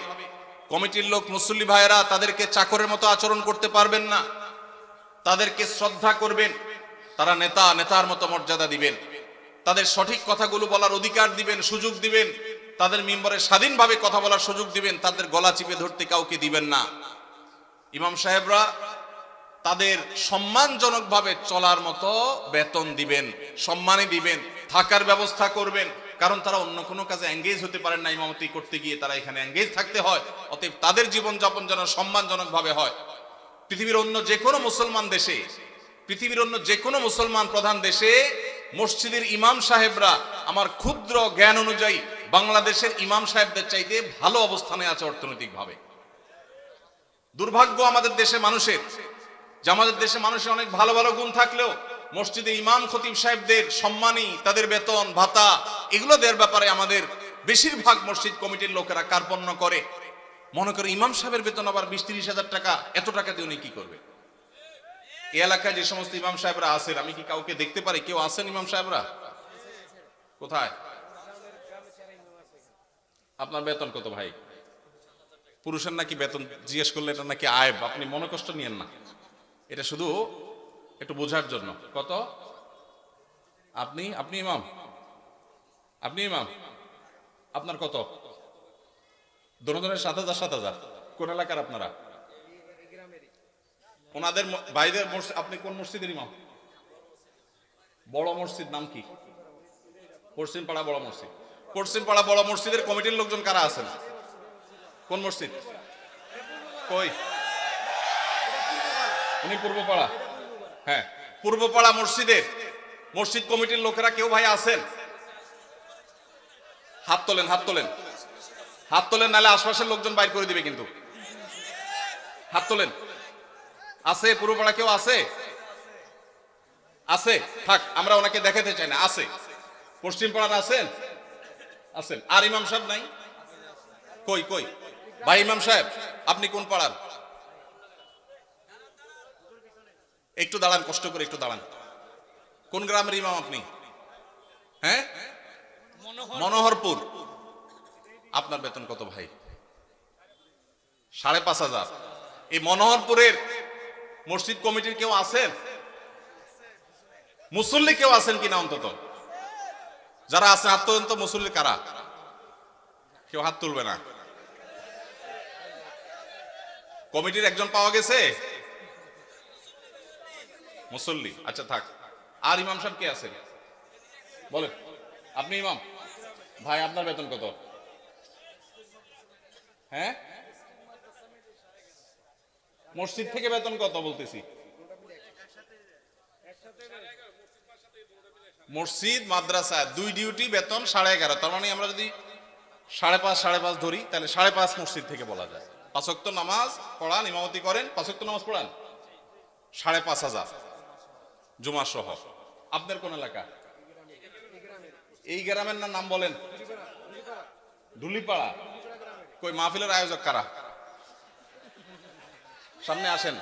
Speaker 1: কমিটির লোক, মুসল্লি ভাইয়েরা তাদেরকে চাকরের মতো আচরণ করতে পারবেন না, তাদেরকে শ্রদ্ধা করবেন। তারা নেতার মতো মর্যাদা দিবেন, তাদের সঠিক কথাগুলো বলার অধিকার দিবেন, সুযোগ দিবেন, তাদের মিম্বরে স্বাধীনভাবে কথা বলার সুযোগ দিবেন, তাদের গলা চিপে ধরতে কাউকে দিবেন না। ইমাম সাহেবরা তাদের সম্মানজনকভাবে চলার মতো বেতন দিবেন, সম্মানই দিবেন, থাকার ব্যবস্থা করবেন। কারণ তারা অন্য কোনো কাজে এঙ্গেজ হতে পারেন না, ইমামতি করতে গিয়ে তারা এখানে এঙ্গেজ থাকতে হয়। অতএব তাদের জীবনযাপন যেন সম্মানজনকভাবে হয়। পৃথিবীর অন্য যে কোনো মুসলমান দেশে, পৃথিবীর অন্য যে কোনো মুসলমান প্রধান দেশে মসজিদের ইমাম সাহেবরা আমার ক্ষুদ্র জ্ঞান অনুযায়ী বাংলাদেশের ইমাম সাহেবদের চাইতে ভালো অবস্থানে আছে অর্থনৈতিকভাবে। দুর্ভাগ্য আমাদের দেশে মানুষের, যে আমাদের দেশে মানুষের অনেক ভালো ভালো গুণ থাকলেও মসজিদে ইমাম খতিব সাহেবদের সম্মানী, তাদের বেতন ভাতা, এগুলো দেওয়ার ব্যাপারে আমাদের বেশিরভাগ মসজিদ কমিটির লোকেরা কার্পণ্য করে। মনে করে ইমাম সাহেবের বেতন আবার 20-30 হাজার টাকা, এত টাকা দিয়ে উনি কি করবে? এই এলাকায় যে সমস্ত ইমাম সাহেবরা আছেন, আমি কি কাউকে দেখতে পারি কেউ আছেন ইমাম সাহেবরা? কোথায়? আপনার বেতন কত ভাই? পুরুষের নাকি বেতন জিজ্ঞেস করলে এটা নাকি আয়েব, আপনি মনে কষ্ট নিয়েন না, এটা শুধু একটু বোঝার জন্য। কত? আপনি ইমাম, আপনি ইমাম, আপনার কত? দোনোজনের 7,000 7,000। কোন এলাকার আপনারা? ওনাদের বাইরের মসজিদ। আপনি কোন মসজিদের ইমাম? বড় মসজিদ নাম কি? পশ্চিমপাড়া বড় মসজিদ। পশ্চিমপাড়া বড় মসজিদের কমিটির লোকজন কারা আছেন? কোন মসজিদ? কই? উনি পূর্বপাড়া। হ্যাঁ, পূর্বপাড়া মসজিদের মসজিদ কমিটির লোকেরা কেউ ভাই আছেন? হাত তোলেন, হাত তোলেন, হাত তোলেন, নাহলে আশপাশের লোকজন বাইর করে দিবে কিন্তু। হাত তোলেন। আছে পূর্বপাড়া কেউ? আছে? আছে? থাক, আমরা ওনাকে দেখাতে চাই না। আছে, পশ্চিম পাড়ার আছেন? আছেন। আর ইমাম সাহেব নাই? কই কই ভাই ইমাম সাহেব, আপনি কোন পাড়ার? একটু দাঁড়ান, কষ্ট করে একটু দাঁড়ান। কোন গ্রামের ইমাম আপনি? হ্যাঁ, মনোহরপুর। আপনার বেতন কত ভাই? 5,500। এই মনোহরপুরের মসজিদ কমিটির কেউ আছেন? মুসল্লি কেউ আছেন কিনা অন্তত? যারা আছেন হাত তোলেন তো। মুসল্লি কারা? কেউ হাত তুলবে না। কমিটির একজন পাওয়া গেছে মুসল্লি। আচ্ছা থাক। আর ইমাম সাহেব কে আছেন বলেন? আপনি ইমাম ভাই, আপনার বেতন কত? হ্যাঁ, মসজিদ থেকে বেতন কত বলতেছি? মসজিদ মাদ্রাসা দুই ডিউটি বেতন 11.5। তার মানে আমরা যদি 5.5 ধরি, তাহলে 5.5 মসজিদ থেকে বলা যায়। 5 ওয়াক্ত নামাজ পড়ান, ইমামতি করেন, 5 ওয়াক্ত নামাজ পড়ান, 5,500 জুমা সহ। আপনার কোন এলাকা? এই গ্রামের নাম বলেন? ধুলিপাড়া। কই মাহফিলের আয়োজক কারা? সামনে আসেন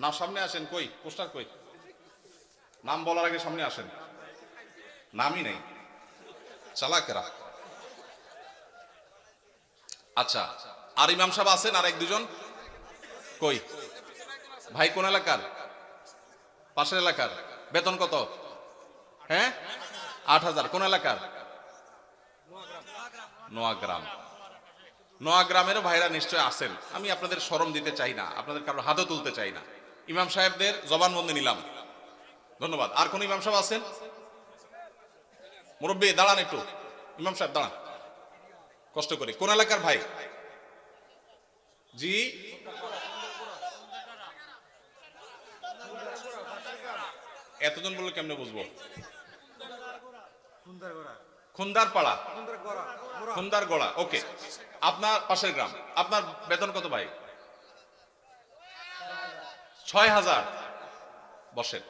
Speaker 1: না, সামনে আসেন। কই পোস্টার কই? নাম বলার আগে সামনে আসেন। নামই নেই, চালাকেরা। আচ্ছা, আর ইমাম সাহেব আছেন? আর এক দুজন কই ভাই? কোন এলাকার? পাশের এলাকার। বেতন কত? হ্যাঁ, 8,000। কোন এলাকার? নোয়াগ্রাম। নোয়াগ্রামেরও ভাইরা নিশ্চয় আছেন। আমি আপনাদের শরম দিতে চাই না, আপনাদের কারোর হাতও তুলতে চাই না। ইমাম সাহেবদের জবানবন্দি নিলাম, ধন্যবাদ। আর কোন ইমাম সাহেব আছেন? মুরব্বী দাঁড়ান একটু। ইমাম সাহেব দাঁড়ান কষ্ট করে। কোন এলাকার ভাই? জি, এতজন বললে কেমনে বুঝবো? খুন্দার পাড়া, খুন্দার গোড়া। ওকে, আপনার পাশের গ্রাম। আপনার বেতন কত ভাই? 6,000। বসেন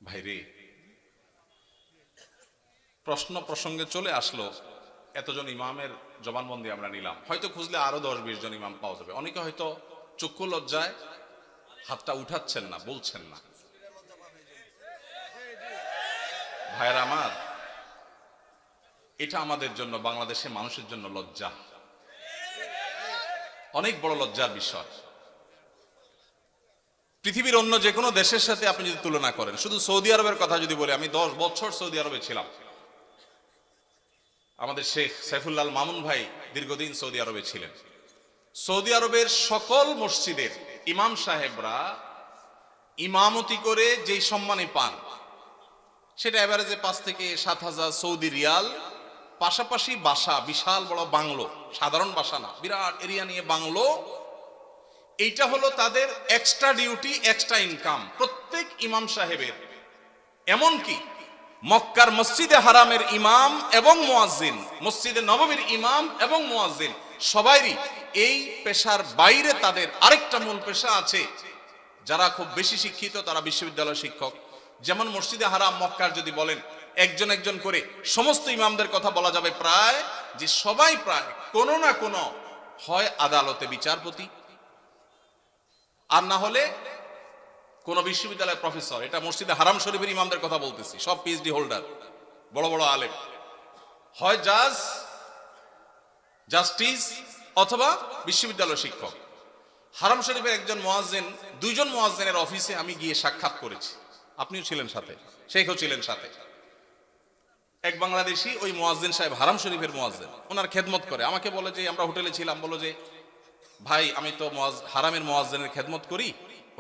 Speaker 1: ভাই রে। প্রশ্ন প্রসঙ্গে চলে আসলো, এতজন ইমামের জবানবন্দি আমরা নিলাম। হয়তো খুঁজলে আরো 10-20 জন ইমাম পাওয়া যাবে। অনেকে হয়তো চক্ষু লজ্জায় হাতটা উঠাচ্ছেন না, বলছেন না। ভাইরা আমার, এটা আমাদের জন্য, বাংলাদেশের মানুষের জন্য লজ্জা, অনেক বড় লজ্জার বিষয়। পৃথিবীর অন্য যে কোনো দেশের সাথে আপনি যদি তুলনা করেন, শুধু সৌদি আরবের কথা যদি বলি, আমি 10 বছর সৌদি আরবে ছিলাম। আমাদের শেখ সাইফুল্লাহ মামুন ভাই দীর্ঘদিন সৌদি আরবে ছিলেন। সৌদি আরবের সকল মসজিদের ইমাম সাহেবরা ইমামতি করে যেই সম্মানী পান, সেটা এভারেজে 5 থেকে 7,000 সৌদি রিয়াল। পাশাপাশি বাসা, বিশাল বড় বাংলো, সাধারণ বাসা না, বিরাট এরিয়া নিয়ে বাংলো। এইটা হলো তাদের এক্সট্রা ডিউটি, এক্সট্রা ইনকাম প্রত্যেক ইমাম সাহেবের। এমনকি মক্কার মসজিদে হারামের ইমাম এবং মুয়াজ্জিন, মসজিদে নববীর ইমাম এবং মুয়াজ্জিন, সবাইরই এই পেশার বাইরে তাদের আরেকটা মূল পেশা আছে। যারা খুব বেশি শিক্ষিত তারা বিশ্ববিদ্যালয় শিক্ষক। যেমন মসজিদে হারাম মক্কার যদি বলেন একজন একজন করে সমস্ত ইমামদের কথা বলা যাবে, প্রায় যে সবাই প্রায় কোনো না কোনো হয় আদালতে বিচারপতি, আর না হলে কোন বিশ্ববিদ্যালয়ের প্রফেসর। এটা মসজিদে হারাম শরীফের ইমামদের কথা বলতেছি, সব পিএইচডি হোল্ডার, বড় বড় আলেম। হয় জাজ, জাস্টিস, অথবা বিশ্ববিদ্যালয় শিক্ষক। হারাম শরীফের একজন মুয়াজ্জিন, 2 জন মুয়াজ্জিনের অফিসে আমি গিয়ে সাক্ষাৎ করেছি। আপনিও ছিলেন সাথে, শেখও ছিলেন সাথে। এক বাংলাদেশি ওই মুয়াজ্জিন সাহেব হারাম শরীফের মুয়াজ্জিন, ওনার খেদমত করে। আমাকে বলে যে আমরা হোটেলে ছিলাম, বলো যে ভাই আমি তো হারামের মুয়াজ্জিনের খেদমত করি,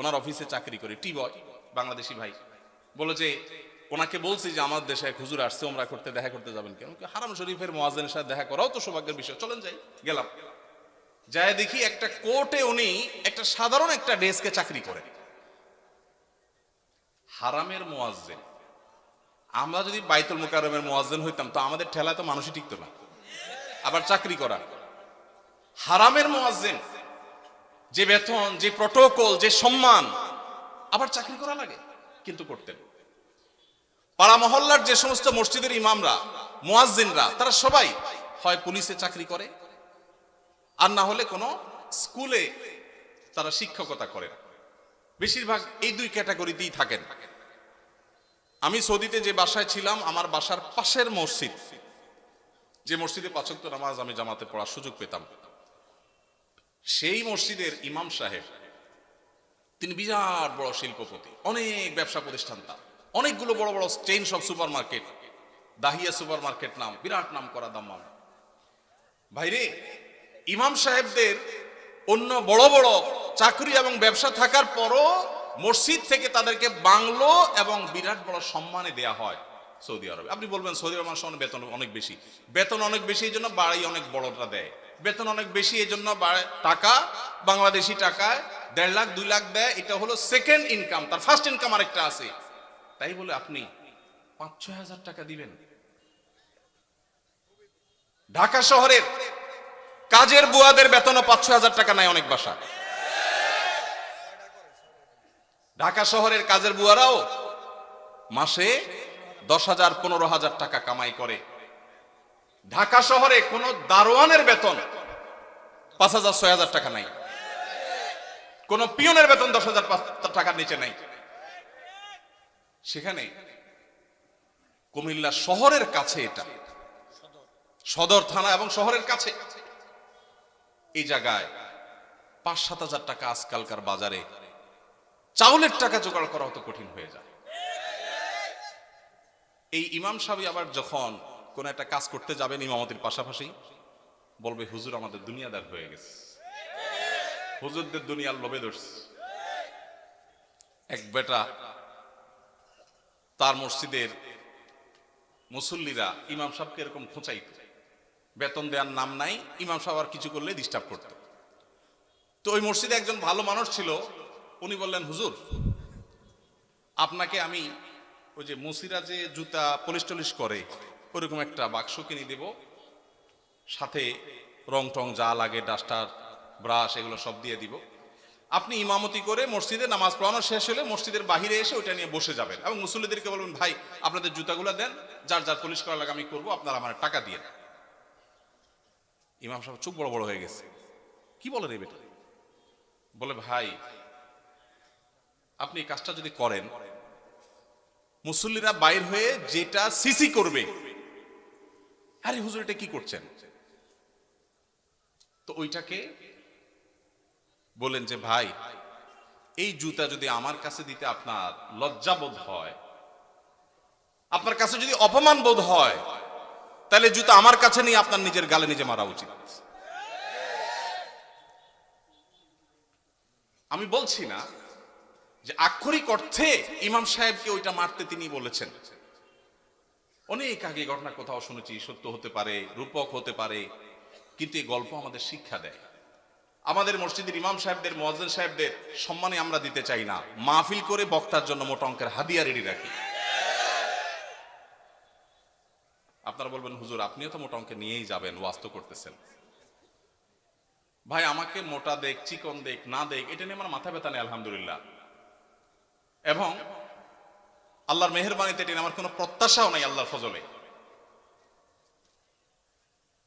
Speaker 1: ওনার অফিসে চাকরি করি, টি বয়, বাংলাদেশি ভাই। বলে যে ওনাকে বলছি যে আমার দেশে এক হুজুর আসছে, ওমরা করতে, দেখা করতে যাবেন কেন? হারাম শরীফের মুয়াজ্জিনের সাথে দেখা করাও তো সৌভাগ্যের বিষয়, চলেন যাই। গেলাম, যায় দেখি একটা কোর্টে উনি একটা সাধারণ একটা ডেস্কে চাকরি করেন, হারামের মুয়াজ্জিন। আমরা যদি বাইতুল মুকাররমের মুয়াজ্জিন হইতাম তো আমাদের ঠেলায় তো মানুষই টিকতো না, আবার চাকরি করা। হারামের মুয়াজ্জিন, যে বেতন, যে প্রটোকল, যে সম্মান, আবার চাকরি করা লাগে, কিন্তু করতেন। পাড়া মহল্লার যে সমস্ত মসজিদের ইমামরা, মুয়াজ্জিনরা, তারা সবাই হয় পুলিশে চাকরি করে, আর না হলে কোনো স্কুলে তারা শিক্ষকতা করে। বেশিরভাগ এই দুই ক্যাটাগরিতেই থাকেন। আমি সৌদিতে যে বাসায় ছিলাম, আমার বাসার পাশের মসজিদ, যে মসজিদে ৫ ওয়াক্ত নামাজ আমি জামাতে পড়ার সুযোগ পেতাম, সেই মসজিদের ইমাম সাহেব, তিনি বিরাট বড় শিল্পপতি, অনেক ব্যবসা প্রতিষ্ঠান, তার অনেকগুলো বড় বড় চেইন সব super market, Dahiya super market নাম, বিরাট নাম করা দাম্মাম। ভাইরে, ইমাম সাহেবদের অন্য বড় বড় চাকরি এবং ব্যবসা থাকার পরও মসজিদ থেকে তাদেরকে বাংলো এবং বিরাট বড় সম্মানে দেয়া হয় সৌদি আরবে। আপনি বলবেন সৌদি আরব মানুষের বেতন অনেক বেশি, বেতন অনেক বেশি এই জন্য বাড়ি অনেক বড়টা দেয়, বেতন অনেক বেশি এই জন্য টাকা, বাংলাদেশি টাকায় ১.৫ লাখ ২ লাখ দেয়, এটা হলো সেকেন্ড ইনকাম, তার ফার্স্ট ইনকাম আরেকটা আছে। তাই বলে আপনি ৫-৬ হাজার টাকা দিবেন? ঢাকা শহরের কাজের বুয়াদের বেতনও ৫-৬ হাজার টাকা নাই অনেক বাসা। ঢাকা শহরের কাজের বুয়ারাও মাসে ১০,০০০, ১৫,০০০ টাকা কামাই করে। ঢাকা শহরে কোন দারোয়ানের বেতন ৫,০০০-৬,০০০ টাকা নাই, কোন পিয়নের বেতন ১০,০০০ টাকার নিচে নাই। সেখানে কুমিল্লা শহরের কাছে, এটা সদর থানা এবং শহরের কাছে, এই জায়গায় ৫-৭ হাজার টাকা আজকালকার বাজারে চাউলের টাকা জোগাড় করা অত কঠিন হয়ে যায়। এই ইমাম সাহেব আবার যখন কোন একটা কাজ করতে যাবেন ইমামতির পাশাপাশি, বলবে হুজুর আমাদের দুনিয়াদার হয়ে গেছে, হুজুরদের দুনিয়ার লোভে ধরছে। এক বেটা, তার মসজিদের মুসল্লিরা ইমাম সাহেবকে এরকম খোঁচাইত, বেতন দেওয়ার নাম নাই, ইমাম সাহেব আর কিছু করলে ডিস্টার্ব করত। তো ওই মসজিদে একজন ভালো মানুষ ছিল, উনি বললেন হুজুর আপনাকে আমি ওই যে মুসিরা যে জুতা পলিশ টলিশ করে ওরকম একটা বাক্স কিনে দেব, সাথে রং টং যা লাগে, ডাস্টার, ব্রাশ, এগুলো সব দিয়ে দিব। আপনি ইমামতি করে মসজিদে নামাজ পড়ানো শেষ হলে মসজিদের বাহিরে এসে ওইটা নিয়ে বসে যাবেন এবং মুসল্লিদেরকে বলবেন ভাই আপনাদের জুতাগুলো দেন, যার যার পলিশ করা লাগে আমি করবো, আপনারা আমার টাকা দিয়ে। ইমাম সাহেব চোখ বড় বড় হয়ে গেছে, কি বলে রে বেটা? বলে ভাই আপনি এই কাজটা যদি করেন, মুসল্লিরা বাইর হয়ে যেটা সিসি করবে, আরে হুজুর এটা কি করছেন? তো ওইটাকে বলেন যে ভাই এই জুতা যদি আমার কাছে দিতে আপনার লজ্জা বোধ হয়, আপনার কাছে যদি অপমান বোধ হয়, তাহলে জুতা আমার কাছে নিয়ে আপনার নিজের গালে নিজে মারা উচিত। আমি বলছি না যে আক্ষরিক অর্থে ইমাম সাহেবকে ওইটা মারতে তিনি বলেছেন, অনেক আগে ঘটনা কোথাও শুনেছি, সত্য হতে পারে, রূপক হতে পারে, কিন্তু এই গল্প আমাদের শিক্ষা দেয়। আমাদের মসজিদের ইমাম সাহেবদের, মুয়াজ্জিন সাহেবদের সম্মানে আমরা দিতে চাই না, মাহফিল করে বক্তার জন্য মোটা অঙ্কের হাদিয়া রেডি রাখি। আপনারা বলবেন হুজুর আপনিও তো মোটা অঙ্কের নিয়েই যাবেন, ওয়াজ তো করতেছেন। ভাই আমাকে মোটা দেখ, চিকন দেখ, না দেখ, এটা নিয়ে আমার মাথা ব্যথা নেই আলহামদুলিল্লাহ, এবং আল্লাহর মেহেরবানিতে এটা আমার কোনো প্রত্যাশাও নাই আল্লাহর ফজলে।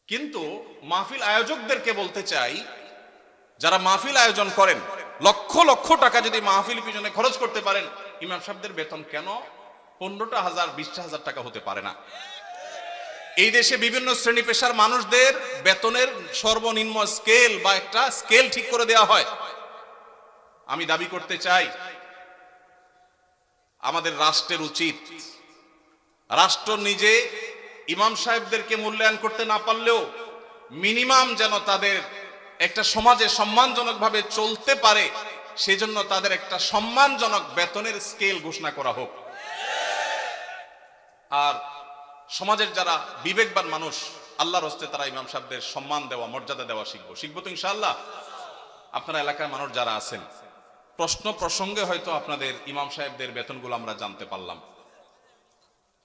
Speaker 1: কিন্তু মাহফিল আয়োজকদেরকে বলতে চাই, যারা মাহফিল আয়োজন করেন, লক্ষ লক্ষ টাকা যদি মাহফিল পিছনে খরচ করতে পারেন, ইমাম সাহেবদের বেতন কেন 15,000, 20,000 টাকা হতে পারে না? এই দেশে বিভিন্ন শ্রেণী পেশার মানুষদের বেতনের সর্বনিম্ন স্কেল বা একটা স্কেল ঠিক করে দেওয়া হয়। আমি দাবি করতে চাই আমাদের রাষ্ট্রের উচিত, রাষ্ট্র নিজে ইমাম সাহেবদেরকে মূল্যায়ন করতে না পারলেও মিনিমাম যেন তাদের একটা সমাজে সম্মানজনকভাবে চলতে পারে, সেজন্য তাদের একটা সম্মানজনক বেতনের স্কেল ঘোষণা করা হোক। আর সমাজের যারা বিবেকবান মানুষ, আল্লাহর হস্তে তারা ইমাম সাহেবদের সম্মান দেওয়া, মর্যাদা দেওয়া শিখবো তো ইনশাআল্লাহ। আপনারা এলাকার মানুষ যারা আছেন, প্রশ্ন প্রসঙ্গে হয়তো আপনাদের ইমাম সাহেবদের বেতনগুলো আমরা জানতে পারলাম,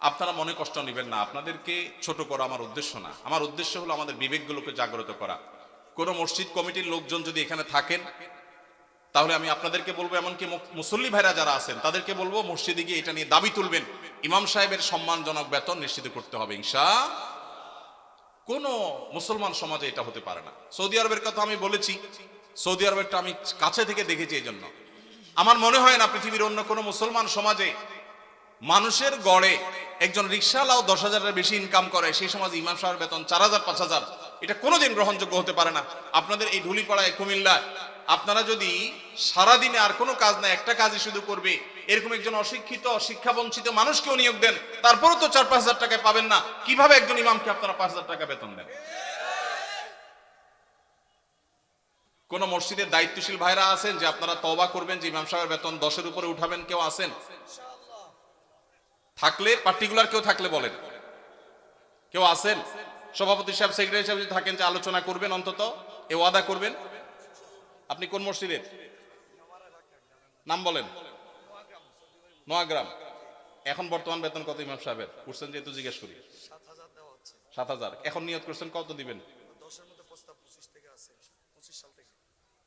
Speaker 1: আপনারা মনে কষ্ট নেবেন না। আপনাদেরকে ছোট করা আমার উদ্দেশ্য না। আমার উদ্দেশ্য হলো আমাদের বিবেকগুলোকে জাগ্রত করা। কোন মসজিদ কমিটির লোকজন যদি এখানে থাকেন, তাহলে আমি আপনাদেরকে বলবো, এমনকি মুসল্লি ভাইরা যারা আছেন তাদেরকে বলবো, মসজিদে গিয়ে এটা নিয়ে দাবি তুলবেন, ইমাম সাহেবের সম্মানজনক বেতন নিশ্চিত করতে হবে ইনশাআল্লাহ। কোন মুসলমান সমাজে এটা হতে পারে না। সৌদি আরবের কথা আমি বলেছি, সৌদি আরবেরটা আমি কাছে থেকে দেখেছি। এই জন্য আমার মনে হয় না পৃথিবীর অন্য কোনো মুসলমান সমাজে মানুষের গড়ে একজন রিকশাওয়ালাও 10,000-এর বেশি ইনকাম করে, সেই সমাজে ইমাম সাহেবের বেতন 4,000 5,000, এটা কোনোদিন গ্রহণযোগ্য হতে পারে না। আপনাদের এই ঢুলিপাড়ায়, কুমিল্লায় আপনারা যদি সারাদিনে আর কোনো কাজ না, একটা কাজই শুধু করবে, এরকম একজন অশিক্ষিত শিক্ষা বঞ্চিত মানুষকেও নিয়োগ দেন, তারপরেও তো 4-5 হাজার টাকায় পাবেন না। কিভাবে একজন ইমামকে আপনারা 5,000 টাকা বেতন দেন? কোন মসজিদের দায়িত্বশীল ভাইরা আছেন যে আপনারা তওবা করবেন যে ইমাম সাহেবের বেতন 10-এর উপরে উঠাবেন? কেউ আছেন? থাকলে পার্টিকুলার কেউ থাকলে বলেন। কেউ আছেন? সভাপতি সাহেব, সেক্রেটারি সাহেব যদি থাকেন যে আলোচনা করবেন, অন্তত এ ওয়াদা করবেন। আপনি কোন মসজিদের নাম বলেন? নোয়াগ্রাম। এখন বর্তমান বেতন কত ইমাম সাহেবের? উঠছেন যেহেতু জিজ্ঞেস করি। 7,000। এখন নিয়ত করছেন কত দিবেন?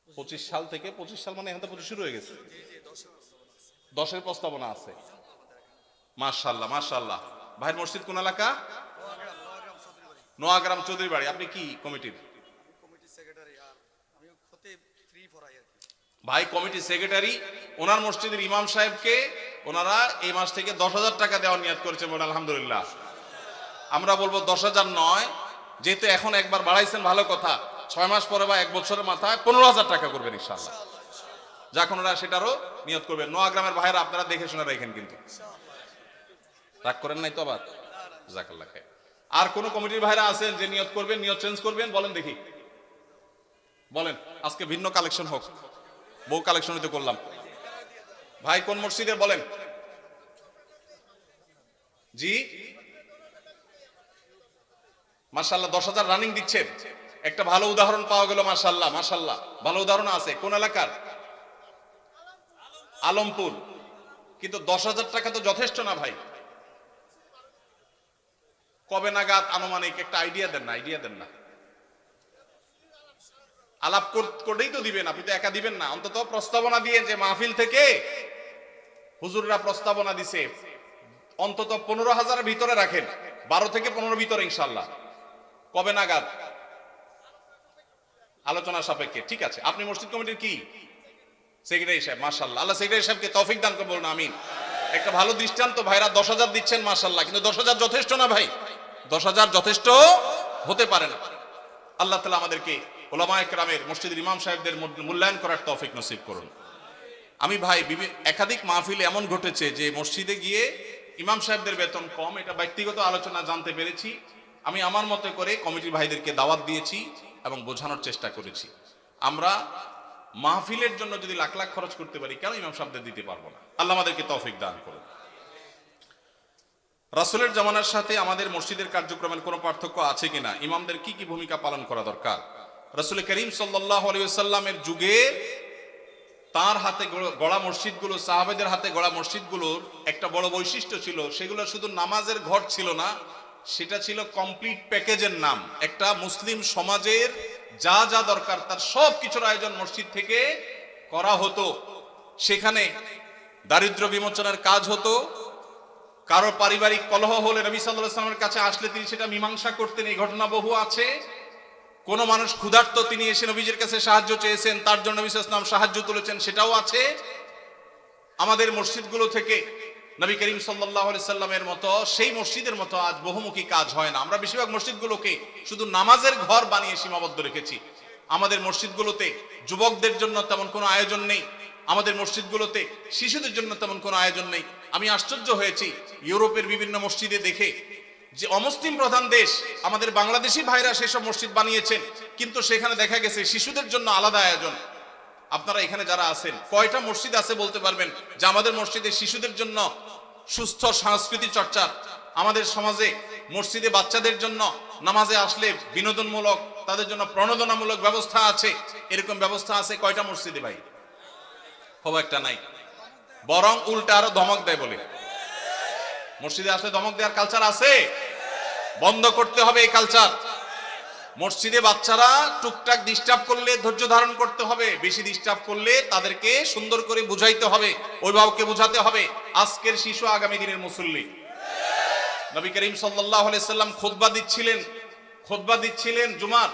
Speaker 1: 25 সাল থেকে। 25 সাল মানে এখন তো 25 শুরু হয়ে গেছে। 10-এর প্রস্তাবনা আছে। মাশাআল্লাহ মাশাআল্লাহ। ভাইয়ের মসজিদ কোন এলাকা? নোয়াগ্রাম চৌধুরী বাড়ি। আপনি কি কমিটির? ভাই কমিটি সেক্রেটারি। ওনার মসজিদের ইমাম সাহেবকে ওনারা এই মাস থেকে 10,000 টাকা দেওয়ার নিয়ত করেছেন। বলেন আলহামদুলিল্লাহ। আমরা বলবো 10,000 নয়, যেহেতু এখন একবার বাড়াইছেন ভালো কথা, 6 মাস পরে বা 1 বছরের মাথায় 15,000 টাকা করবেন ইনশাআল্লাহ। যখন ওরা সেটারও নিয়ত করবেন। নোয়াগ্রামের ভাইরা আপনারা দেখে শুনে রাখেন, কিন্তু রাগ করেন নাই তো আবার? জাযাকাল্লাহ খাইর। আর কোন কমিটির ভাইরা আছেন যে নিয়ত করবেন, নিয়ত চেঞ্জ করবেন? বলেন দেখি, বলেন। আজকে ভিন্ন কালেকশন হোক, বহু কালেকশন তো করলাম। ভাই কোন মসজিদের বলেন? জি মাশাআল্লাহ, 10,000 রানিং দিচ্ছেন। একটা ভালো উদাহরণ পাওয়া গেল। মাশাআল্লাহ মাশাআল্লাহ, ভালো উদাহরণ আছে। কোন এলাকার? আলমপুর। কিন্তু 10,000 টাকা তো যথেষ্ট না ভাই। কবে নাগাদ আনুমানিক একটা আইডিয়া দেন না? আইডিয়া দেন না, আলাপ করেই তো দিবেন। আপনি তো একা দিবেন না, অন্তত প্রস্তাবনা দিয়ে, যে মাহফিল থেকে হুজুররা প্রস্তাবনা দিছে, অন্তত 15,000-এর ভিতরে রাখেন। 12 থেকে 15 ভিতরে ইনশাআল্লাহ। কবে নাগাদ? আলোচনা সাপেক্ষে। ঠিক আছে। আপনি মসজিদ কমিটির কি? সেক্রেটারি সাহেব। মাশাআল্লাহ, আল্লাহ সেক্রেটারি সাহেবকে তৌফিক দান করুন, বলুন আমিন। একটা ভালো দৃষ্টান্ত। ভাইরা 10,000 দিচ্ছেন মাশাআল্লাহ, কিন্তু 10,000 যথেষ্ট না ভাই। 10,000 যথেষ্ট হতে পারে না। আল্লাহ তাআলা আমাদেরকে উলামায়ে কেরামের, মসজিদের ইমাম সাহেবদের মূল্যায়ন করার তৌফিক নসিব করুন। আমি ভাই একাধিক মাহফিলে এমন ঘটেছে যে মসজিদে গিয়ে ইমাম সাহেবদের বেতন কম, এটা ব্যক্তিগত আলোচনা জানতে পেরেছি। আমি আমার মতো করে কমিটির ভাইদেরকে দাওয়াত দিয়েছি এবং বোঝানোর চেষ্টা করেছি, আমরা মাহফিলের জন্য যদি লাখ লাখ খরচ করতে পারি, কেন ইমাম সাহেবদের দিতে পারবো না? আল্লাহ আমাদেরকে তৌফিক দান করুন। রাসূলের জামানার সাথে আমাদের মসজিদের কার্যক্রমের কোনো পার্থক্য আছে কিনা? ইমামদের কি কি ভূমিকা পালন করা দরকার? রাসূল করিম সাল্লাল্লাহু আলাইহি ওয়াসাল্লামের যুগে তার হাতে গড়া মসজিদগুলো, সাহাবাদের হাতে গড়া মসজিদগুলোর একটা বড় বৈশিষ্ট্য ছিল, সেগুলো শুধু নামাজের ঘর ছিল না, সেটা ছিল কমপ্লিট প্যাকেজের নাম। একটা মুসলিম সমাজের যা যা দরকার তার সব কিছুর আয়োজন মসজিদ থেকে করা হতো। সেখানে দারিদ্র বিমোচনের কাজ হতো। কারো পারিবারিক কলহ হলে নবী সাল্লাল্লাহু আলাইহি ওয়াসাল্লামের কাছে আসলে তিনি সেটা মীমাংসা করতেন। এই ঘটনা বহু আছে। কোন মানুষ ক্ষুধার্ত, তিনি এসে নবীজির কাছে সাহায্য চেয়েছেন, তার জন্য নবী সাল্লাল্লাহু আলাইহি ওয়াসাল্লাম সাহায্য তুলেছেন, সেটাও আছে। আমাদের মসজিদগুলো থেকে নবী করিম সাল্লাল্লাহু আলাইহি সাল্লামের মতো, সেই মসজিদের মতো আজ বহুমুখী কাজ হয় না। আমরা বেশিরভাগ মসজিদগুলোকে শুধু নামাজের ঘর বানিয়ে সীমাবদ্ধ রেখেছি। আমাদের মসজিদগুলোতে যুবকদের জন্য তেমন কোনো আয়োজন নেই। আমাদের মসজিদগুলোতে শিশুদের জন্য তেমন কোনো আয়োজন নেই। আমি আশ্চর্য হয়েছি ইউরোপের বিভিন্ন মসজিদে দেখে, যে অমুসলিম প্রধান দেশ, আমাদের বাংলাদেশি ভাইরা সেসব মসজিদ বানিয়েছেন, কিন্তু সেখানে দেখা গেছে শিশুদের জন্য আলাদা আয়োজন। আপনারা এখানে যারা আছেন, কয়টা মসজিদ আছে বলতে পারবেন যে আমাদের মসজিদে শিশুদের জন্য সুস্থ সংস্কৃতি চর্চা, আমাদের সমাজে মসজিদে বাচ্চাদের জন্য নামাজে আসলে বিনোদনমূলক, তাদের জন্য প্রণোদনামূলক ব্যবস্থা আছে, এরকম ব্যবস্থা আছে কয়টা মসজিদে ভাই? খুব একটা নাই, বরং উল্টা আরো ধমক দেয় বলে। মসজিদে আসলে ধমক দেওয়ার কালচার আছে, বন্ধ করতে হবে এই কালচার। মসজিদে বাচ্চারা টুকটাক ডিস্টার্ব করলে ধৈর্য ধারণ করতে হবে, বেশি ডিস্টার্ব করলে তাদেরকে সুন্দর করে বুঝাইতে হবে, অভিভাবককে বুঝাতে হবে আজকের শিশু আগামী দিনের মুসল্লি। নবী করিম সাল্লাল্লাহু আলাইহি সাল্লাম খুতবা দিচ্ছিলেন জুমার।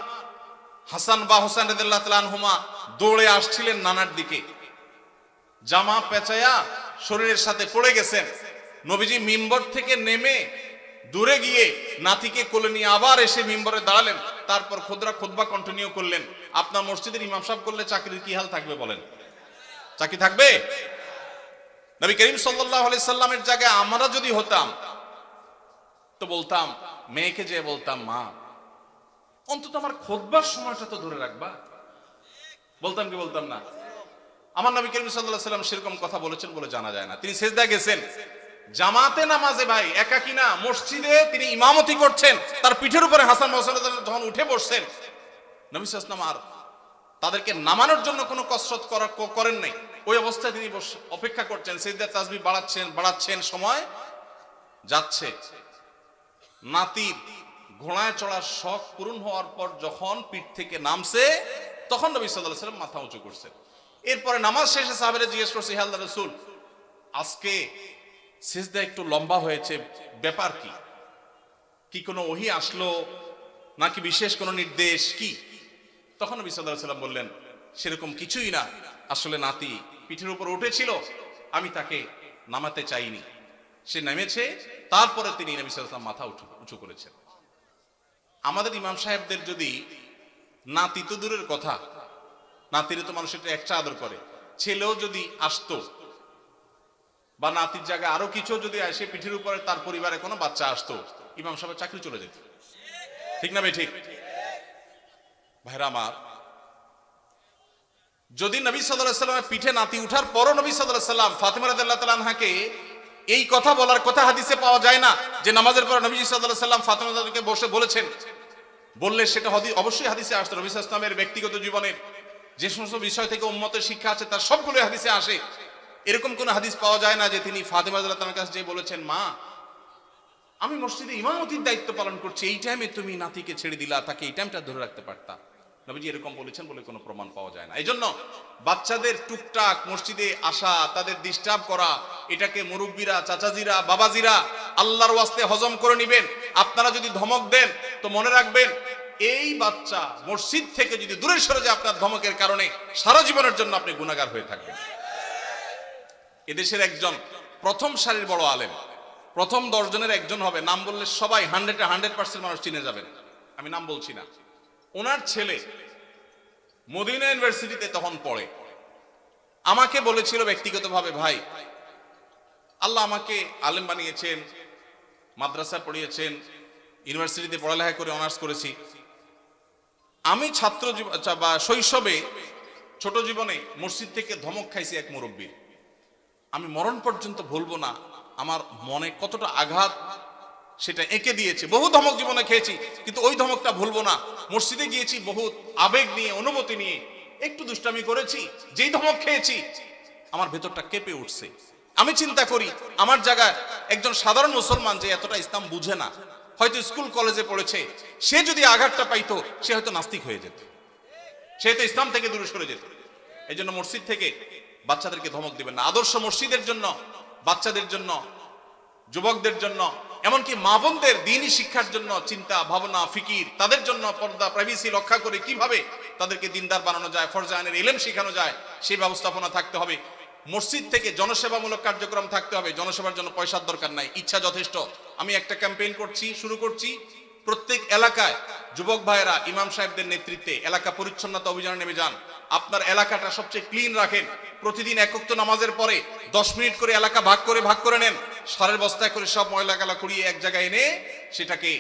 Speaker 1: হাসান বা হোসেন রাদিয়াল্লাহু তাআলা আনহুমা দৌড়ে আসছিলেন নানার দিকে, জামা পেঁচায়া শরীরের সাথে পড়ে গেছেন। নবীজি মিম্বর থেকে নেমে দূরে গিয়ে নাতিকে কোলে নিয়ে আবার এসে মিম্বরে দাঁড়ালেন, তারপর খুতবা কন্টিনিউ করলেন। আপনার মসজিদের ইমাম সাহেব করলে চাকরির কি হাল থাকবে বলেন? চাকরি থাকবে? নবী করিম সাল্লাল্লাহু আলাইহি সাল্লামের জায়গায় আমরা যদি হতাম তো বলতাম, মেয়েকে যে বলতাম, মা অন্তত আমার খুতবার সময়টা তো ধরে রাখবা। বলতাম কি বলতাম না? আমার নবী করিম সাল্লাল্লাহু আলাইহি সাল্লাম সেরকম কথা বলেছেন বলে জানা যায় না। তিনি সিজদা গেছেন জামাতে নামাজে, ভাই একাকী না, মসজিদে তিনি ইমামতি করছেন, তার পিঠের উপরে হাসান হোসেন যখন উঠে বসছেন, নবী সাল্লাল্লাহু আলাইহি ওয়াসাল্লাম আর তাদেরকে নামানোর জন্য কোনো কসরত করেন নাই। ওই অবস্থায় তিনি অপেক্ষা করছেন, সিজদা তাসবিহ বাড়াচ্ছেন, সময় যাচ্ছে। নাতির ঘোড়ায় চড়ার শখ পূরণ হওয়ার পর যখন পিঠ থেকে নামছে, তখন নবী সাল্লাল্লাহু আলাইহি ওয়াসাল্লাম মাথা উঁচু করছেন। এরপরে নামাজ শেষে সাহাবীরা জিজ্ঞেস করছে, হে আল্লাহর রাসূল, আজকে সিজদা একটু লম্বা হয়েছে, ব্যাপার কি? কি কোনো ওহী আসলো নাকি বিশেষ কোনো নির্দেশ কি? তখন নবী সাল্লাল্লাহু আলাইহি ওয়াসাল্লাম বললেন, সেরকম কিছুই না, আসলে নাতি পিঠের উপর উঠেছিল, আমি তাকে নামাতে চাইনি, সে নেমেছে, তারপরে তিনি নবী সাল্লাল্লাহু আলাইহি ওয়াসাল্লাম মাথা উঁচু করেছেন। আমাদের ইমাম সাহেবদের যদি নাতি তো দূরের কথা, নাতিরে তো মানুষ একটা আদর করে, ছেলেও যদি আসতো বা নাতির জায়গায় আরো কিছু যদি আসে, পিঠের উপরে তার পরিবারে কোনো বাচ্চা আসতো, ইমাম সাহেবের চাকরি চলে যেত। ঠিক না ভাই? ঠিক। ভাইরা আমার, যদি নবী সাল্লাল্লাহু আলাইহি ওয়াসাল্লামের পিঠে নাতি উঠার পরও নবী সাল্লাল্লাহু আলাইহি ওয়াসাল্লাম ফাতিমা রাদিয়াল্লাহু তাআলা আনহাকে এই কথা বলার কথা হাদিসে পাওয়া যায় না যে নামাজের পর নবী সাল্লাল্লাহু আলাইহি ওয়াসাল্লাম ফাতিমা রাদিয়াল্লাহু বসে বলেছেন। বললে সেটা অবশ্যই হাদিসে আসতো। নবী সাল্লাল্লাহু আলাইহি ওয়াসাল্লামের ব্যক্তিগত জীবনের যে সমস্ত বিষয় থেকে উম্মতের শিক্ষা আছে তার সবগুলো হাদিসে আসে। এরকম কোন হাদিস পাওয়া যায় না যে তিনি ফাতিমা রাদিয়াল্লাহু তাআলার কাছে যে বলেছেন, মা আমি মসজিদে ইমামতির দায়িত্ব পালন করছি, এই টাইমে তুমি নাতিকে ছেড়ে দিলা, তাকে এই টাইমটা ধরে রাখতে পারতা। নবীজি এরকম বলেছেন বলে কোনো প্রমাণ পাওয়া যায় না। এই জন্য বাচ্চাদের টুকটাক মসজিদে আসা, তাদের ডিস্টার্ব করা, এটাকে মুরব্বীরা, চাচাজিরা, বাবাজিরা আল্লাহর ওয়াস্তে হজম করে নেবেন। আপনারা যদি ধমক দেন তো মনে রাখবেন, এই বাচ্চা মসজিদ থেকে যদি দূরে সরে যায় আপনার ধমকের কারণে, সারা জীবনের জন্য আপনি গুনাহগার হয়ে থাকবেন। এদেশের একজন প্রথম সারির বড় আলেম, প্রথম 10 জনের একজন হবে, নাম বললে সবাই 100% মানুষ চিনে যাবেন, আমি নাম বলছি না। ওনার ছেলে মদিনা ইউনিভার্সিটিতে তখন পড়ে, আমাকে বলেছিল ব্যক্তিগতভাবে, ভাই আল্লাহ আমাকে আলেম বানিয়েছেন, মাদ্রাসা পড়িয়েছেন, ইউনিভার্সিটিতে পড়ালেখা করে অনার্স করেছি, আমি ছাত্র বা শৈশবে ছোট জীবনে মসজিদ থেকে ধমক খাইছি এক মুরব্বীর, আমি মরণ পর্যন্ত ভুলবো না, আমার মনে কতটা আঘাত সেটা এঁকে দিয়েছে। বহু ধমক জীবনে খেয়েছি, কিন্তু ওই ধমকটা ভুলবো না। মসজিদে গিয়েছি বহুত আবেগ নিয়ে, অনুভূতি নিয়ে, একটু দুষ্টামি করেছি, যেই ধমক খেয়েছি আমার ভেতরটা কেঁপে উঠছে। আমি চিন্তা করি, আমার জায়গায় একজন সাধারণ মুসলমান যে এতটা ইসলাম বুঝে না, হয়তো স্কুল কলেজে পড়েছে, সে যদি আঘাতটা পাইতো সে হয়তো নাস্তিক হয়ে যেত, সে হয়তো ইসলাম থেকে দূরে সরে যেত। এই জন্য মসজিদ থেকে বাচ্চাদেরকে ধমক দিবেন না। আদর্শ মসজিদের জন্য, বাচ্চাদের জন্য, যুবকদের জন্য, এমনকি মা বোনদের দ্বীনি শিক্ষার জন্য চিন্তা ভাবনা, ফিকির, তাদের জন্য পর্দা, প্রাইভেসি রক্ষা করে কিভাবে তাদেরকে দিনদার বানানো যায়, ফরজে আইনের ইলম শেখানো যায়, সেই ব্যবস্থাপনা থাকতে হবে। মসজিদ থেকে জনসেবামূলক কার্যক্রম থাকতে হবে। জনসেবার জন্য পয়সার দরকার নাই, ইচ্ছা যথেষ্ট। আমি একটা ক্যাম্পেইন শুরু করছি, প্রত্যেক এলাকায় যুবক ভাইয়েরা ইমাম সাহেবদের নেতৃত্বে এলাকা পরিচ্ছন্নতা অভিযানে নেমে যান। আপনার এলাকাটা সবচেয়ে ক্লিন রাখেন। প্রতিদিন এক ওয়াক্ত নামাজের পরে 10 মিনিট করে এলাকা ভাগ করে নেন, সারের বস্তায় করে সব ময়লা কালা কুড়িয়ে এক জায়গায় এনে সেটাকে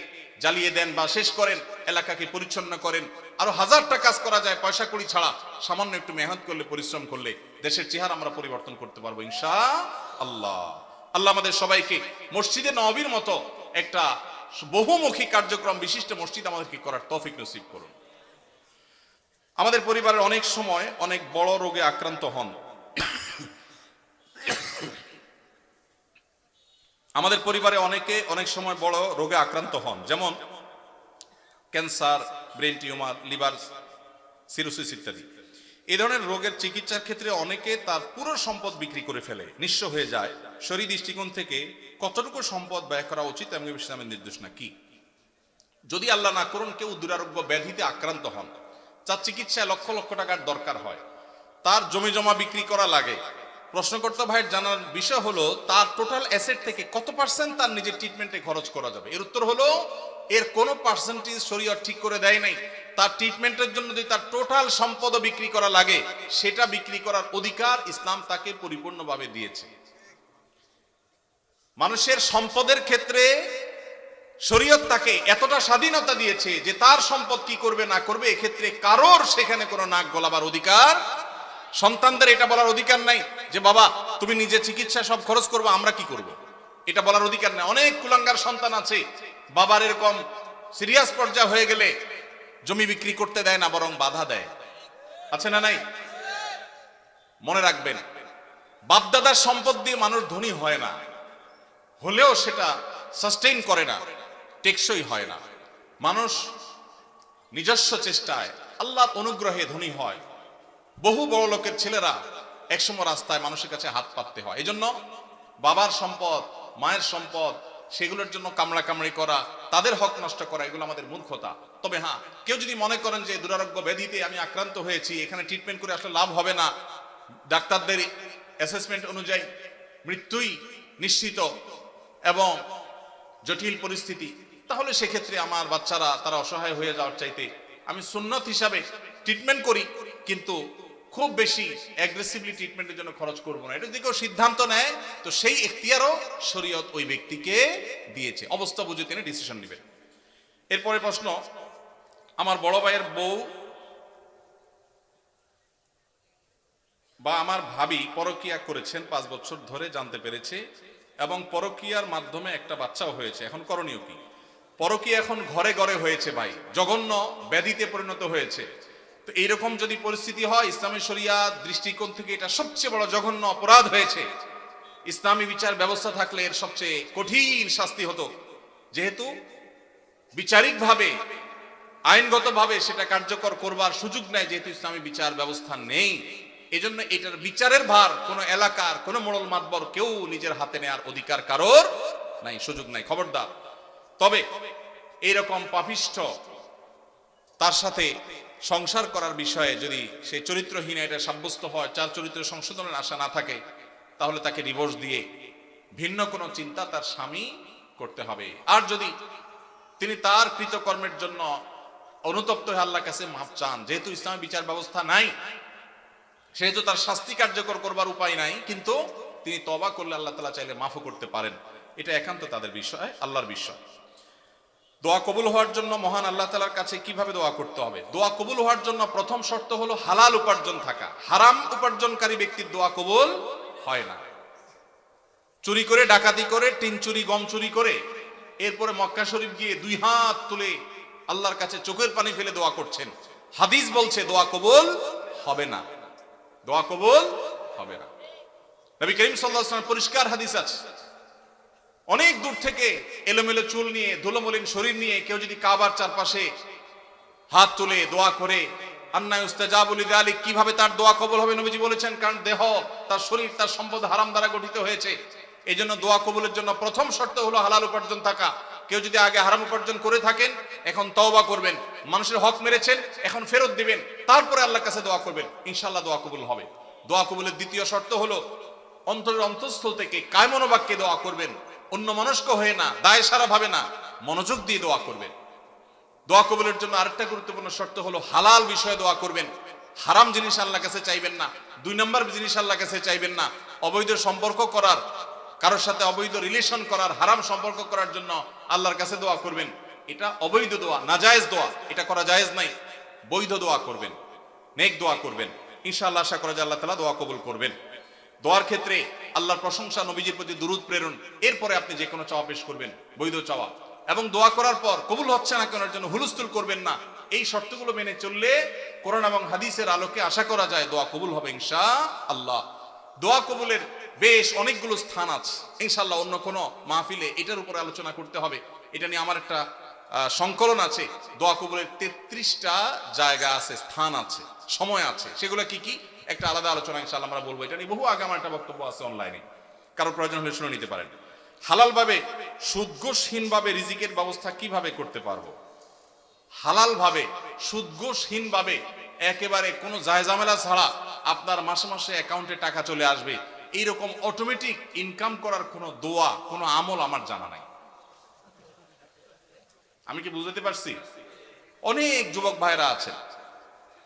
Speaker 1: জ্বালিয়ে দেন বা শেষ করেন, এলাকাকে পরিচ্ছন্ন করেন। আরো হাজারটা কাজ করা যায় পয়সা কড়ি ছাড়া। সামান্য একটু মেহনত করলে, পরিশ্রম করলে দেশের চেহারা আমরা পরিবর্তন করতে পারবো ইনশাআল্লাহ। আল্লাহ আমাদের সবাইকে মসজিদে নববীর মতো একটা বহুমুখী কার্যক্রম বিশিষ্ট মসজিদ আমাদেরকে করার তৌফিক নসিব করুন। আমাদের পরিবারের অনেক সময় অনেক বড় রোগে আক্রান্ত হন। আমাদের পরিবারে অনেকে অনেক সময় বড় রোগে আক্রান্ত হন, যেমন cancer, brain tumour, liver cirrhosis ইত্যাদি। এই ধরনের রোগের চিকিৎসার ক্ষেত্রে অনেকে তার পুরো সম্পদ বিক্রি করে ফেলে, নিঃস্ব হয়ে যায়। শরীর দৃষ্টিকোণ থেকে কতটুকু সম্পদ ব্যয় করা উচিত এবং ইসলামের নির্দেশনা কি? যদি আল্লাহ না করুন কেউ দুরারোগ্য ব্যাধিতে আক্রান্ত হন, তার চিকিৎসায় লক্ষ লক্ষ টাকার দরকার হয়, তার জমি জমা বিক্রি করা লাগে, প্রশ্নকর্তা ভাইয়ের জানার বিষয় হলো তার টোটাল অ্যাসেট থেকে কত পার্সেন্ট তার নিজের ট্রিটমেন্টে খরচ করা যাবে? এর উত্তর হলো এর কোনো পার্সেন্টেজ শরীয়ত ঠিক করে দেয় নাই। তার ট্রিটমেন্টের জন্য যদি তার টোটাল সম্পদ বিক্রি করা লাগে, সেটা বিক্রি করার অধিকার ইসলাম তাকে পরিপূর্ণভাবে দিয়েছে। মানুষের সম্পদের ক্ষেত্রে শরীয়ত তাকে এতটা স্বাধীনতা দিয়েছে যে তার সম্পদ কি করবে না করবে এক্ষেত্রে কারোর সেখানে কোনো নাক গলাবার অধিকার, সন্তানদের এটা বলার অধিকার নাই যে বাবা তুমি নিজে চিকিৎসা সব খরচ করবে, আমরা কি করব, এটা বলার অধিকার নাই। অনেক কুলাঙ্গার সন্তান আছে, বাবার এরকম সিরিয়াস পর্যায়ে হয়ে গেলে জমি বিক্রি করতে দেয় না, বরং বাধা দেয়। আছে না নাই? মনে রাখবেন, বাপদাদার সম্পদ দিয়ে মানুষ ধনী হয় না, হলেও সেটা সাস্টেইন করে না, টেকসই হয় না। মানুষ নিজস্ব চেষ্টায় আল্লাহর অনুগ্রহে ধনী হয়। বহু বড় লোকের ছেলেরা একসময় রাস্তায় মানুষের কাছে হাত পাততে হয়। এজন্য বাবার সম্পদ, মায়ের সম্পদ, সেগুলোর জন্য কামড়া কামড়ি করা, তাদের হক নষ্ট করা, এগুলো আমাদের মূর্খতা। তবে হ্যাঁ, কেউ যদি মনে করেন যে দুরারোগ্য ব্যাধিতে আমি আক্রান্ত হয়েছি, এখানে ট্রিটমেন্ট করে আসলে লাভ হবে না, ডাক্তারদের অ্যাসেসমেন্ট অনুযায়ী মৃত্যুই নিশ্চিত এবং জটিল পরিস্থিতি, তাহলে সেক্ষেত্রে আমার বাচ্চারা তারা অসহায় হয়ে যাওয়ার চাইতে আমি সুন্নত হিসাবে ট্রিটমেন্ট করি, কিন্তু খুব বেশি অ্যাগ্রেসিভলি ট্রিটমেন্টের জন্য খরচ করব না। এটা যদি কেউ সিদ্ধান্ত নেয় তো সেই এখতিয়ারও শরীয়ত ওই ব্যক্তিকে দিয়েছে, অবস্থা বুঝে তিনি ডিসিশন নেবেন। এরপরে প্রশ্ন, আমার বড় ভাইয়ের বউ বা আমার ভাবি পরকীয়া করেছেন 5 বছর ধরে, জানতে পেরেছে এবং পরকীয়ার মাধ্যমে একটা বাচ্চাও হয়েছে, এখন করণীয় কি? পরকীয়া এখন ঘরে ঘরে হয়েছে ভাই, জঘন্য ব্যাধিতে পরিণত হয়েছে। তো এইরকম যদি পরিস্থিতি হয়, ইসলামী শরিয়া দৃষ্টিকোণ থেকে এটা সবচেয়ে বড় জঘন্য অপরাধ হয়েছে। ইসলামী বিচার ব্যবস্থা থাকলে এর সবচেয়ে কঠিন শাস্তি হতো। যেহেতু বিচারিকভাবে, আইনগতভাবে সেটা কার্যকর করবার সুযোগ নেই, যেহেতু ইসলামী বিচার ব্যবস্থা নেই, এজন্য এটার বিচারের ভার কোনো এলাকার কোনো মোড়ল মাতবর কেউ নিজের হাতে নেওয়ার অধিকার কারোর নাই, সুযোগ নাই, খবরদার। তবে এইরকম পাপিষ্ঠ তার সাথে সংসার করার বিষয়ে যদি সে চরিত্রহীন এটা সাব্যস্ত হয়, চার চরিত্র সংশোধনের আশা না থাকে, তাহলে তাকে ডিভোর্স দিয়ে ভিন্ন কোনো চিন্তা তার স্বামী করতে হবে। আর যদি তিনি তার কৃতকর্মের জন্য অনুতপ্ত হয়ে আল্লাহর কাছে মাফ চান, যেহেতু ইসলামী বিচার ব্যবস্থা নাই, সেহেতু তার শাস্তি কার্যকর করবার উপায় নাই, কিন্তু তিনি তওবা করলে আল্লাহ তাআলা চাইলে মাফও করতে পারেন। এটা একান্ত তাদের বিষয়, আল্লাহর বিষয়। দোয়া কবুল হওয়ার জন্য মহান আল্লাহ তাআলার কাছে কিভাবে দোয়া করতে হবে? দোয়া কবুল হওয়ার জন্য প্রথম শর্ত হলো হালাল উপার্জন থাকা। হারাম উপার্জনকারী ব্যক্তির দোয়া কবুল হয় না। চুরি করে, ডাকাতি করে, টিন চুরি, গম চুরি করে এরপরে মক্কা শরীফ গিয়ে 2 হাত তুলে আল্লাহর কাছে চোখের পানি ফেলে দোয়া করছেন, হাদিস বলছে দোয়া কবুল হবে না, দোয়া কবুল হবে না। নবী করিম সাল্লাল্লাহু আলাইহি ওয়াসাল্লাম পরিষ্কার হাদিস আছে, অনেক দূর থেকে এলোমেলো চুল নিয়ে, ধুলোমলিন শরীর নিয়ে কেউ যদি কাবার চারপাশে হাত তুলে দোয়া করে, আন্না ইউস্তাজাবু লিযালিক, কিভাবে তার দোয়া কবুল হবে? নবীজি বলেছেন, কারণ দেহ, তার শরীর, তার সম্পদ হারাম দ্বারা গঠিত হয়েছে। এই জন্য দোয়া কবুলের জন্য প্রথম শর্ত হলো হালাল উপার্জন থাকা। কেউ যদি আগে হারাম উপার্জন করে থাকেন, এখন তওবা করবেন, মানুষের হক মেরেছেন, এখন ফেরত দিবেন, তারপরে আল্লাহর কাছে দোয়া করবেন, ইনশাআল্লাহ দোয়া কবুল হবে। দোয়া কবুলের দ্বিতীয় শর্ত হলো অন্তরের অন্তঃস্থল থেকে কায়মনোবাক্যে দোয়া করবেন, অন্য মনস্ক হয়ে না, দায় সারা ভাবে না, মনোযোগ দিয়ে দোয়া করবেন। দোয়া কবুলের জন্য আরেকটা গুরুত্বপূর্ণ শর্ত হলো হালাল বিষয়ে দোয়া করবেন, হারাম জিনিস আল্লাহর কাছে চাইবেন না, 2 নম্বর জিনিস আল্লাহর কাছে চাইবেন না। অবৈধ সম্পর্ক করার, কারোর সাথে অবৈধ রিলেশন করার, হারাম সম্পর্ক করার জন্য আল্লাহর কাছে দোয়া করবেন, এটা অবৈধ দোয়া, নাজায়েজ দোয়া, এটা করা জায়েজ নাই। বৈধ দোয়া করবেন, নেক দোয়া করবেন, ইনশাআল্লাহ আশা করা যায় আল্লাহ তাআলা দোয়া কবুল করবেন। দোয়ার ক্ষেত্রে আল্লাহর প্রশংসা, নবীজির প্রতি দুরূদ প্রেরণ, এরপরে আপনি যে কোনো চাওয়া পেশ করবেন, বৈধ চাওয়া। এবং দোয়া করার পর কবুল হচ্ছে না কেন জন্য হুলস্থুল করবেন না। এই শর্তগুলো মেনে চললে কোরআন এবং হাদিসের আলোকে আশা করা যায় দোয়া কবুল হবে ইনশাআল্লাহ। দোয়া কবুলের বেশ অনেকগুলো স্থান আছে, ইনশাআল্লাহ অন্য কোনো মাহফিলে এটার উপরে আলোচনা করতে হবে। এটা নিয়ে আমার একটা সংকলন আছে। দোয়া কবুলের 33টা জায়গা আছে, স্থান আছে, সময় আছে। সেগুলো কি কি একটা আলাদা আলোচনা ইনশাআল্লাহ আমরা বলবো। এটা নিয়ে বহু আগে আমার একটা বক্তব্য আছে অনলাইনে, কারো প্রয়োজন হলে শুনে নিতে পারেন। হালাল ভাবে সুদঘোষহীন ভাবে রিজিকের ব্যবস্থা কিভাবে করতে পারবো? হালাল ভাবে সুদঘোষহীন ভাবে একেবারে কোনো জায়জামেলা ছাড়া আপনার মাসে মাসে অ্যাকাউন্টে টাকা চলে আসবে, এইরকম অটোমেটিক ইনকাম করার কোনো দোয়া, কোনো আমল আমার জানা নাই। আমি কি বুঝতে পারছি? অনেক যুবক ভাইরা আছেন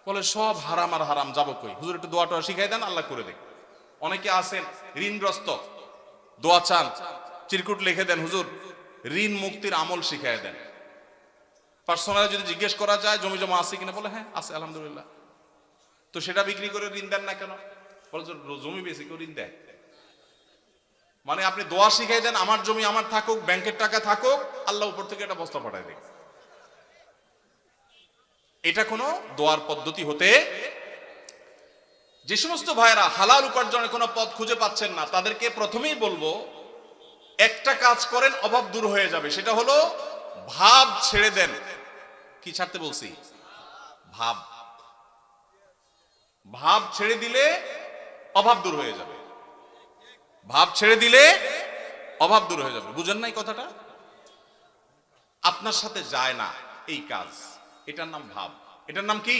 Speaker 1: বলে সব হারাম আর হারাম, যাবো কই? হুজুর একটু দোয়াটা শিখাই দেন, আল্লাহ করে দেন। অনেকে আছেন ঋণগ্রস্ত, দোয়া চান, চিরকুট লিখে দেন, হুজুর ঋণ মুক্তির আমল শিখাই দেন। পার্সোনালি যদি জিজ্ঞেস করা যায় জমি জমা আছে কিনা, বলে হ্যাঁ আছে আলহামদুলিল্লাহ। তো সেটা বিক্রি করে ঋণ দেন না কেন? বলে জমি বেশি করে ঋণ দেয়। মানে আপনি দোয়া শিখাই দেন, আমার জমি আমার থাকুক, ব্যাংকের টাকা থাকুক, আল্লাহ উপর থেকে একটা বস্তা পাঠায় দেয়। এটা কোনো দোয়ার পদ্ধতি হতে। যে সমস্ত ভাইরা হালাল উপার্জনের কোনো পথ খুঁজে পাচ্ছেন না, তাদেরকে প্রথমেই বলবো একটা কাজ করেন, অভাব দূর হয়ে যাবে। সেটা হলো ভাব ছেড়ে দেন। কি ছাড়তে বলছি? ভাব। ভাব ছেড়ে দিলে অভাব দূর হয়ে যাবে। ভাব ছেড়ে দিলে অভাব দূর হয়ে যাবে। বুঝেন নাই কথাটা? আপনার সাথে যায় না এই কাজ, এটার নাম ভাব। এটার নাম কি?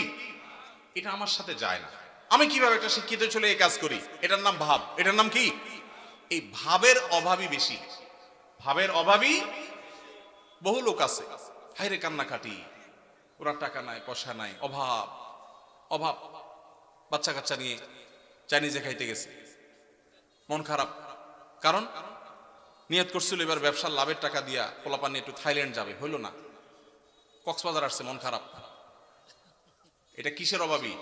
Speaker 1: এটা আমার সাথে যায় না। আমি কিভাবে একটা শিক্ষিত ছেলে এই কাজ করি, এটার নাম ভাব। এটার নাম কি? এই ভাবের অভাবই বেশি। ভাবের অভাবই বহু লোক আছে, হাইরে কান্নাকাটি, ওরা টাকা নাই, পয়সা নাই, অভাব অভাব। বাচ্চা কাচ্চা নিয়ে চাইনিজে খাইতে গেছে, মন খারাপ। কারণ নিয়ত করছিল এবার ব্যবসার লাভের টাকা দিয়া পোলাপান নিয়ে একটু থাইল্যান্ড যাবে, হইল না। কক্সবাজার আসছে, মন খারাপ। এটা কিসের অভাবী?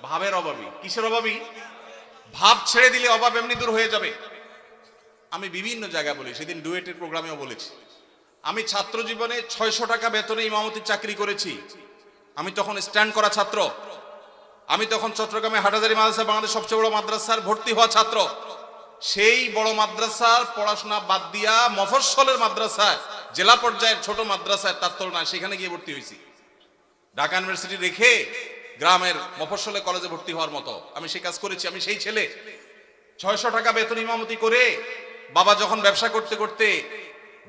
Speaker 1: ভাবের অভাবী। কিসের অভাবী? ভাব ছেড়ে দিলে অভাব এমনি দূর হয়ে যাবে। আমি বিভিন্ন জায়গায় বলি, সেদিন ডুয়েটের প্রোগ্রামেও বলেছি, আমি ছাত্র জীবনে 600 টাকা বেতনে ইমামতির চাকরি করেছি। আমি তখন স্ট্যান্ড করা ছাত্র। আমি তখন চট্টগ্রামে হাটহাজারী মাদ্রাসা, বাংলাদেশ সবচেয়ে বড় মাদ্রাসার ভর্তি হওয়া ছাত্র। সেই বড় মাদ্রাসার পড়াশোনা বাদ দিয়া মফস্বলের মাদ্রাসায়, জেলা পর্যায়ের ছোট মাদ্রাসায়, তার তুলনায় সেখানে গিয়ে ভর্তি হয়েছি। ঢাকা ইউনিভার্সিটি রেখে গ্রামের মফস্বলে কলেজে ভর্তি হওয়ার মতো আমি সেই কাজ করেছি। আমি সেই ছেলে। 600 টাকা বেতন ইমামতি করে বাবা যখন ব্যবসা করতে করতে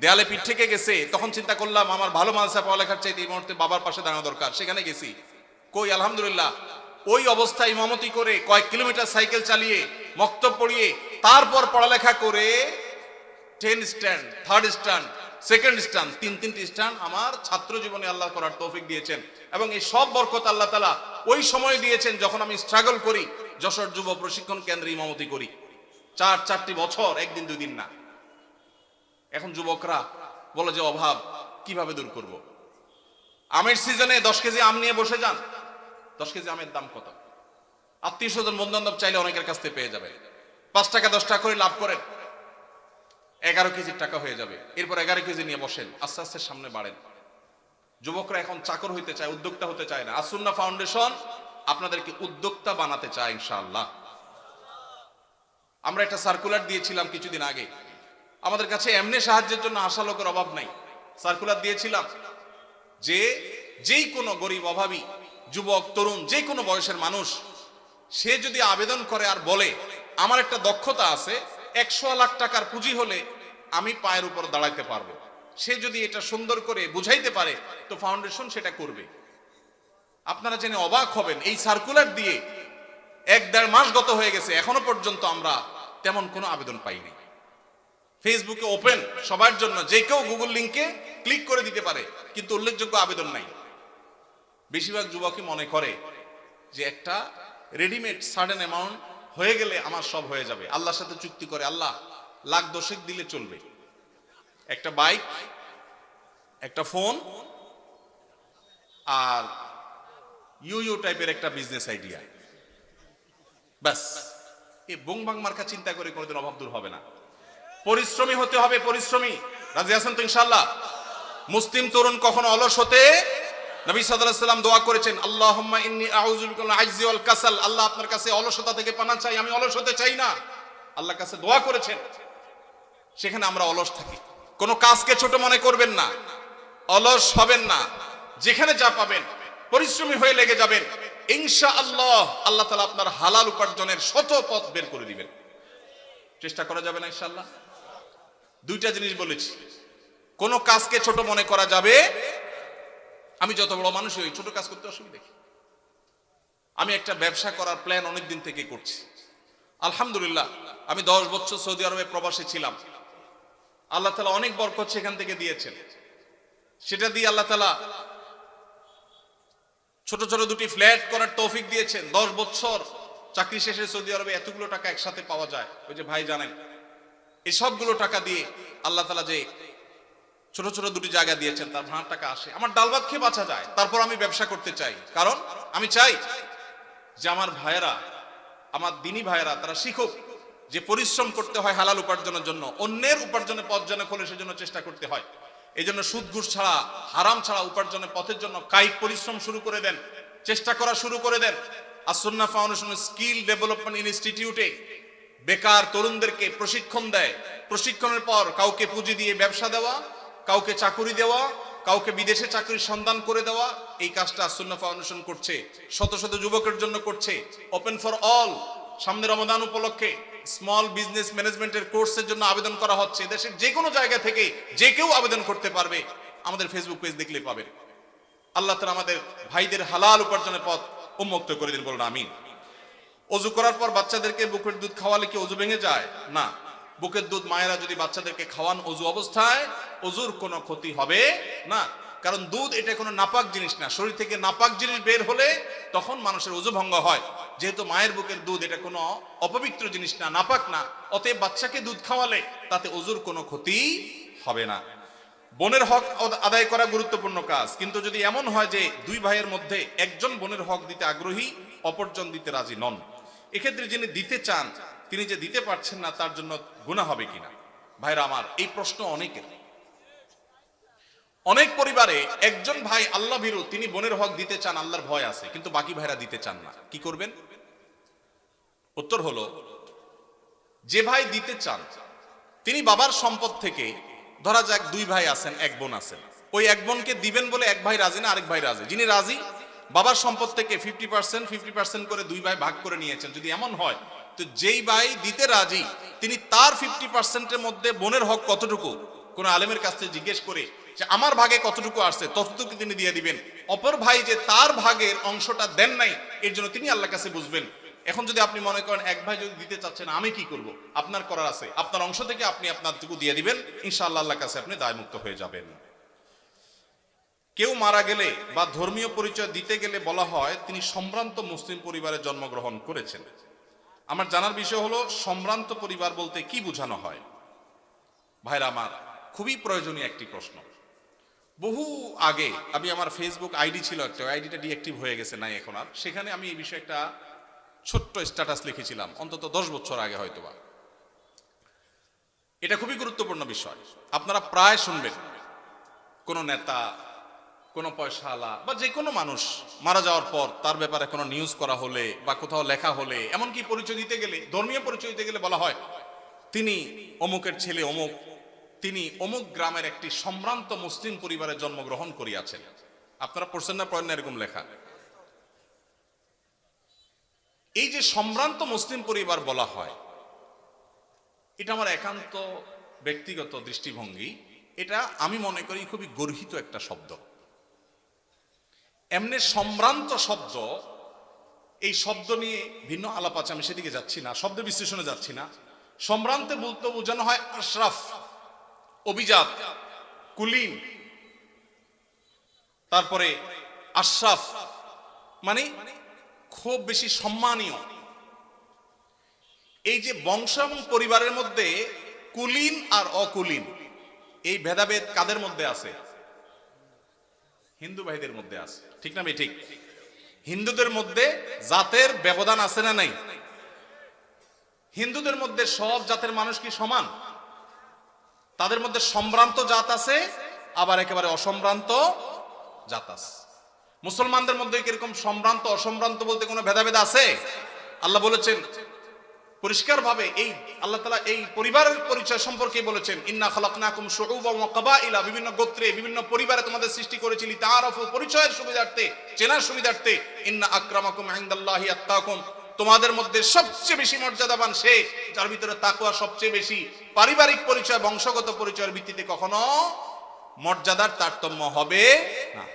Speaker 1: দেয়ালে পিঠ থেকে গেছে, তখন চিন্তা করলাম আমার ভালো মাদ্রাসা পড়ালেখার চাইতে এই মুহূর্তে বাবার পাশে দাঁড়ানো দরকার। সেখানে গেছি। কই, আলহামদুলিল্লাহ ওই অবস্থায় ইমামতি করে কয়েক কিলোমিটার সাইকেল চালিয়ে মক্তব পড়িয়ে তারপর পড়ালেখা করে 10 stand, 3rd stand, 2nd stand, 3টি স্ট্যান্ড আমার ছাত্র জীবনে আল্লাহ করার তৌফিক দিয়েছেন। এবং এই সব বরকত আল্লাহ তাআলা ওই সময় দিয়েছেন যখন আমি স্ট্রাগল করি, যশোর যুব প্রশিক্ষণ কেন্দ্রে ইমামতি করি। 4টি বছর, একদিন দুই দিন না। এখন যুবকরা বলে যে অভাব কিভাবে দূর করব? আমের সিজনে 10 কেজি আম নিয়ে বসে যান। 10 কেজি আমের দাম কত? আত্মীয় স্বজন বন্ধু বান্ধব চাইলে অনেকের কাছ থেকে পেয়ে যাবে। 5 টাকা 10 টাকা করে লাভ করেন, 11 কেজির টাকা হয়ে যাবে। এরপর 11 কেজি নিয়ে বসেন, আস্তে আস্তে সামনে বাড়েন। যুবকরা এখন চাকর হইতে চায়, উদ্যোক্তা হতে চায় না। আসুন্নাহ ফাউন্ডেশন আপনাদেরকে উদ্যোক্তা বানাতে চায় ইনশাআল্লাহ। আমরা একটা সার্কুলার দিয়েছিলাম কিছুদিন আগে। আমাদের কাছে এমনি সাহায্যের জন্য আসা লোকের অভাব নাই। সার্কুলার দিয়েছিলাম যে যেই কোনো গরিব, অভাবী, যুবক, তরুণ, যে কোনো বয়সের মানুষ, সে যদি আবেদন করে আর বলে আমার একটা দক্ষতা আছে, 100 লাখ টাকার পুঁজি হলে আমি পায়ের উপর দাঁড়াইতে পারবো, সে যদি এটা সুন্দর করে বুঝাইতে পারে তো ফাউন্ডেশন সেটা করবে। আপনারা জেনে অবাক হবেন, এই সার্কুলার দিয়ে 1-1.5 মাস গত হয়ে গেছে, এখনো পর্যন্ত আমরা তেমন কোনো আবেদন পাইনি। ফেসবুকে ওপেন সবার জন্য, যে কেউ গুগল লিংকে ক্লিক করে দিতে পারে, কিন্তু উল্লেখযোগ্য আবেদন নাই। বেশিরভাগ যুবকই মনে করে যে একটা রেডিমেড সার্টেন অ্যামাউন্ট হয়ে গেলে আমার সব হয়ে যাবে। আল্লাহর সাথে চুক্তি করে, আল্লাহ লাখ 10 দিলে চলবে, একটা বাইক, একটা ফোন আর ইউ টাইপের একটা বিজনেস আইডিয়া। ব্যাস, এই বংবাং মার্কা চিন্তা করে কোনোদিন অভাব দূর হবে না। পরিশ্রমী হতে হবে, পরিশ্রমী। রাজি আছেন তো ইনশাআল্লাহ? মুসলিম তরুণ কখনো অলস হতে, নবী সাল্লাল্লাহু আলাইহি ওয়াসাল্লাম দোয়া করেছেন, আল্লাহুম্মা ইন্নী আউযু বিকা মিনাল আজজি ওয়াল কাসাল, আল্লাহ আপনার কাছে অলসতা থেকে পানা চাই, আমি অলস হতে চাই না। আল্লাহর কাছে দোয়া করেছেন। সেখানে আমরা অলস থাকি। কোনো কাজকে ছোট মনে করবেন না, অলস হবেন না। যেখানে যা পাবেন পরিশ্রমী হয়ে লেগে যাবেন, ইনশাআল্লাহ আল্লাহ তাআলা আপনার হালাল উপার্জনের শত পথ বের করে দিবেন। চেষ্টা করা যাবে না ইনশাআল্লাহ? দুইটা জিনিস বলেছি, কোন কাজকে ছোট মনে করা যাবে। আমি যত বড় মানুষ হই, ছোট কাজ করতে অসুবিধা কি? আমি একটা ব্যবসা করার প্ল্যান অনেক দিন থেকে করছি। আলহামদুলিল্লাহ, আমি 10 বছর সৌদি আরবে প্রবাসী ছিলাম। আল্লাহ তাআলা অনেক বরকত সেখান থেকে দিয়েছেন। সেটা দিয়ে আল্লাহ তাআলা ছোট ছোট দুটি ফ্ল্যাট করার তৌফিক দিয়েছেন। 10 বছর চাকরি শেষে সৌদি আরবে এতগুলো টাকা একসাথে পাওয়া যায়, ওই যে ভাই জানেন, এই সবগুলো টাকা দিয়ে আল্লাহ তাআলা যে ছোট ছোট দুটি জায়গা দিয়েছেন, তার ভাড়া টাকা আসে, আমার ডাল ভাত খেয়ে বাঁচা যায়। তারপর আমি ব্যবসা করতে চাই, কারণ আমি চাই যে আমার ভাইয়েরা, আমার দিনী ভাইয়েরা, তারা শিখুক যে পরিশ্রম করতে হয় হালাল উপার্জনের জন্য, অন্যের উপার্জনের পথ যেন খোলে সেজন্য চেষ্টা করতে হয়। এই জন্য সুদ ঘুষ ছাড়া, হারাম ছাড়া উপার্জনের পথের জন্য কায়িক পরিশ্রম শুরু করে দেন, চেষ্টা করা শুরু করে দেন। আসুন্নাহ ফাউন্ডেশন স্কিল ডেভেলপমেন্ট ইনস্টিটিউটে বেকার তরুণদেরকে প্রশিক্ষণ দেয়। প্রশিক্ষণের পর কাউকে পুঁজি দিয়ে ব্যবসা দেওয়া, কাউকে চাকুরি দেওয়া, কাউকে বিদেশে চাকরির সন্ধান করে দেওয়া, এই কাজটা আসুন্নাহ ফাউন্ডেশন করছে। শত শত যুবকের জন্য করছে। Open for all. সামনে রমাদান উপলক্ষে স্মল বিজনেস ম্যানেজমেন্টের কোর্সের জন্য আবেদন করা হচ্ছে। দেশের যে কোনো জায়গা থেকে যে কেউ আবেদন করতে পারবে। আমাদের ফেসবুক পেজ দেখলে পাবেন। আল্লাহ তাআলা আমাদের ভাইদের হালাল উপার্জনের পথ উন্মুক্ত করে দিন, বলুন আমিন। অজু করার পর বাচ্চাদেরকে বুকের দুধ খাওয়ালে কি অজু ভেঙে যায়? না। বুকের দুধ মায়েরা যদি বাচ্চাদেরকে খাওয়ান অজু অবস্থায়, অজুর কোনো ক্ষতি হবে না। কারণ দুধ এটা কোনো নাপাক জিনিস না। শরীর থেকে নাপাক জিনিস বের হলে তখন মানুষের অজু ভঙ্গ হয়। যেহেতু মায়ের বুকের দুধ এটা কোনো অপবিত্র জিনিস না, নাপাক না, অতএব বাচ্চাকে দুধ খাওয়ালে তাতে অজুর কোনো ক্ষতি হবে না। বোনের হক আদায় করা গুরুত্বপূর্ণ কাজ, কিন্তু যদি এমন হয় যে দুই ভাইয়ের মধ্যে একজন বোনের হক দিতে আগ্রহী, অপরজন দিতে রাজি নন, এক্ষেত্রে যিনি দিতে চান তিনি যে দিতে পারছেন না, তার জন্য গুনাহ হবে কিনা? ভাইরা আমার, এই প্রশ্ন অনেকের। অনেক পরিবারে একজন ভাই আল্লাহ ভীরু, তিনি বোনের হক দিতে চান, আল্লাহর ভয় আছে, কিন্তু বাকি ভাইরা দিতে চান না। কি করবেন? উত্তর হলো, যে ভাই দিতে চান তিনি বাবার সম্পদ থেকে, ধরা যাক দুই ভাই আছেন, এক বোন আছেন, ওই এক বোনকে দিবেন বলে এক ভাই রাজি না, আরেক ভাই রাজি। যিনি রাজি, বাবার সম্পদ থেকে 50% করে দুই ভাই ভাগ করে নিয়েছেন। যদি এমন হয়, তো যেই ভাই দিতে রাজি তিনি তার 50%-এর মধ্যে বোনের হক কতটুকু, কোন আলেমের কাছ থেকে জিজ্ঞেস করে যে আমার ভাগে কতটুকু আসছে, ততটুকু তিনি দিয়ে দিবেন। অপর ভাই যে তার ভাগের অংশটা দেন নাই, এর জন্য তিনি আল্লাহর কাছে বুঝবেন। এখন যদি আপনি মনে করেন এক ভাই যদি দিতে চাচ্ছেন, আমি কি করব? আপনার করার আছে, আপনার অংশ থেকে আপনি আপনারটুকু দিয়ে দিবেন, ইনশাআল্লাহ আল্লাহর কাছে আপনি দায়মুক্ত হয়ে যাবেন। কেউ মারা গেলে বা ধর্মীয় পরিচয় দিতে গেলে বলা হয় তিনি সম্ভ্রান্ত মুসলিম পরিবারে জন্মগ্রহণ করেছেন। আমার জানার বিষয় হলো, সম্ভ্রান্ত পরিবার বলতে কি বোঝানো হয়? ভাইরা আমার, খুবই প্রয়োজনীয় একটি প্রশ্ন। বহু আগে আমি, আমার ফেসবুক আইডি ছিল একটা, আইডিটা ডিঅ্যাক্টিভ হয়ে গেছে, নাই এখন আর। সেখানে আমি এই বিষয়ে একটা ছোট্ট স্ট্যাটাস লিখেছিলাম, অন্তত 10 বছর আগে হয়তোবা। এটা খুবই গুরুত্বপূর্ণ বিষয়। আপনারা প্রায় শুনবেন কোন নেতা, কোন পয়সাওয়ালা বা যে কোনো মানুষ মারা যাওয়ার পর তার ব্যাপারে কোনো নিউজ করা হলে বা কোথাও লেখা হলে, এমনকি পরিচয় দিতে গেলে, ধর্মীয় পরিচয় দিতে গেলে বলা হয় তিনি অমুকের ছেলে অমুক, তিনি অমুক গ্রামের একটি সম্ভ্রান্ত মুসলিম পরিবারে জন্মগ্রহণ করিয়াছেন। আপনারা পড়ছেন না, পড়েন না এরকম লেখা? এই যে সম্ভ্রান্ত মুসলিম পরিবার বলা হয়, এটা আমার একান্ত ব্যক্তিগত দৃষ্টিভঙ্গি। এটা আমি মনে করি খুবই গর্হিত একটা শব্দ। এমনি সম্ভ্রান্ত শব্দ, এই শব্দ নিয়ে ভিন্ন আলাপ আছে, আমি সেদিকে যাচ্ছি না, শব্দ বিশ্লেষণে যাচ্ছি না। সম্ভ্রান্তে বলতে বোঝানো হয় আশরাফ, অভিজাত, কুলীন, তারপরে আশরাফ মানে খুব বেশি সম্মানীয়। এই যে বংশ এবং পরিবারের মধ্যে কুলীন আর অকুলীন, এই ভেদাভেদ কাদের মধ্যে আছে? হিন্দু ভাইদের মধ্যে আছে, ঠিক না ভাই? ঠিক। হিন্দুদের মধ্যে জাতের ব্যবধান আছে না নাই? হিন্দুদের মধ্যে সব জাতের মানুষ কি সমান? তাদের মধ্যে সম্ভ্রান্ত জাত আছে, আবার একেবারে অসম্ভ্রান্ত জাত আছে। মুসলমানদের মধ্যে কিরকম সম্ভ্রান্ত অসম্ভ্রান্ত বলতে কোনো ভেদাভেদ আছে? আল্লাহ বলেছেন পরিষ্কার ভাবে, এই আল্লাহ তাআলা এই পরিবারের পরিচয় সম্পর্কে বলেছেন, ইন্না খালাকনাকুম শুউবান ওয়া কাবাইলা, বিভিন্ন গোত্রে বিভিন্ন পরিবারে তোমাদের সৃষ্টি করেছি, লিতাআরাফু, পরিচয়ের সুবিধার্থে, চেনার সুবিধার্থে। ইন্না আকরামাকুম ইনদাল্লাহি আত্তাকুম, তোমাদের মধ্যে সবচেয়ে বেশি মর্যাদাবান সে যার ভিতরে তাকওয়া সবচেয়ে বেশি। পারিবারিক পরিচয়, বংশগত পরিচয়ের ভিত্তিতে কখনো মর্যাদার তারতম্য হবে না।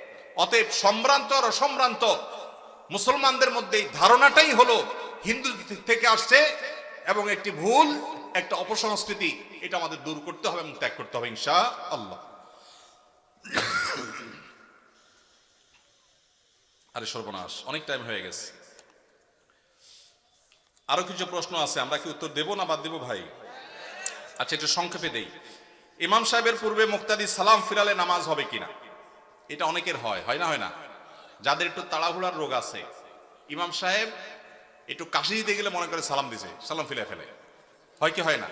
Speaker 1: অতএব সম্ভ্রান্ত আর অসম্ভ্রান্ত মুসলমানদের মধ্যে ধারণাটাই হলো হিন্দু থেকে আসছে এবং একটি ভুল, একটা অপসংস্কৃতি। এটা আমাদের দূর করতে হবে এবং ত্যাগ করতে হবে ইনশাআল্লাহ। আরে সর্বনাশ, অনেক টাইম হয়ে গেছে। আরো কিছু প্রশ্ন আছে, আমরা কি উত্তর দেব না বাদ দেব ভাই? আচ্ছা, একটু সংক্ষেপে দেই। ইমাম সাহেবের পূর্বে মুক্তাদি সালাম ফিরালে নামাজ হবে কিনা? এটা অনেকের হয়, হয় না? হয় না? যাদের একটু তাড়াহুড়ার রোগ আছে, ইমাম সাহেব একটু কাশি দিতে গেলে মনে করে সালাম দিছে, সালাম ফিরে ফেলে। হয় কি হয় না?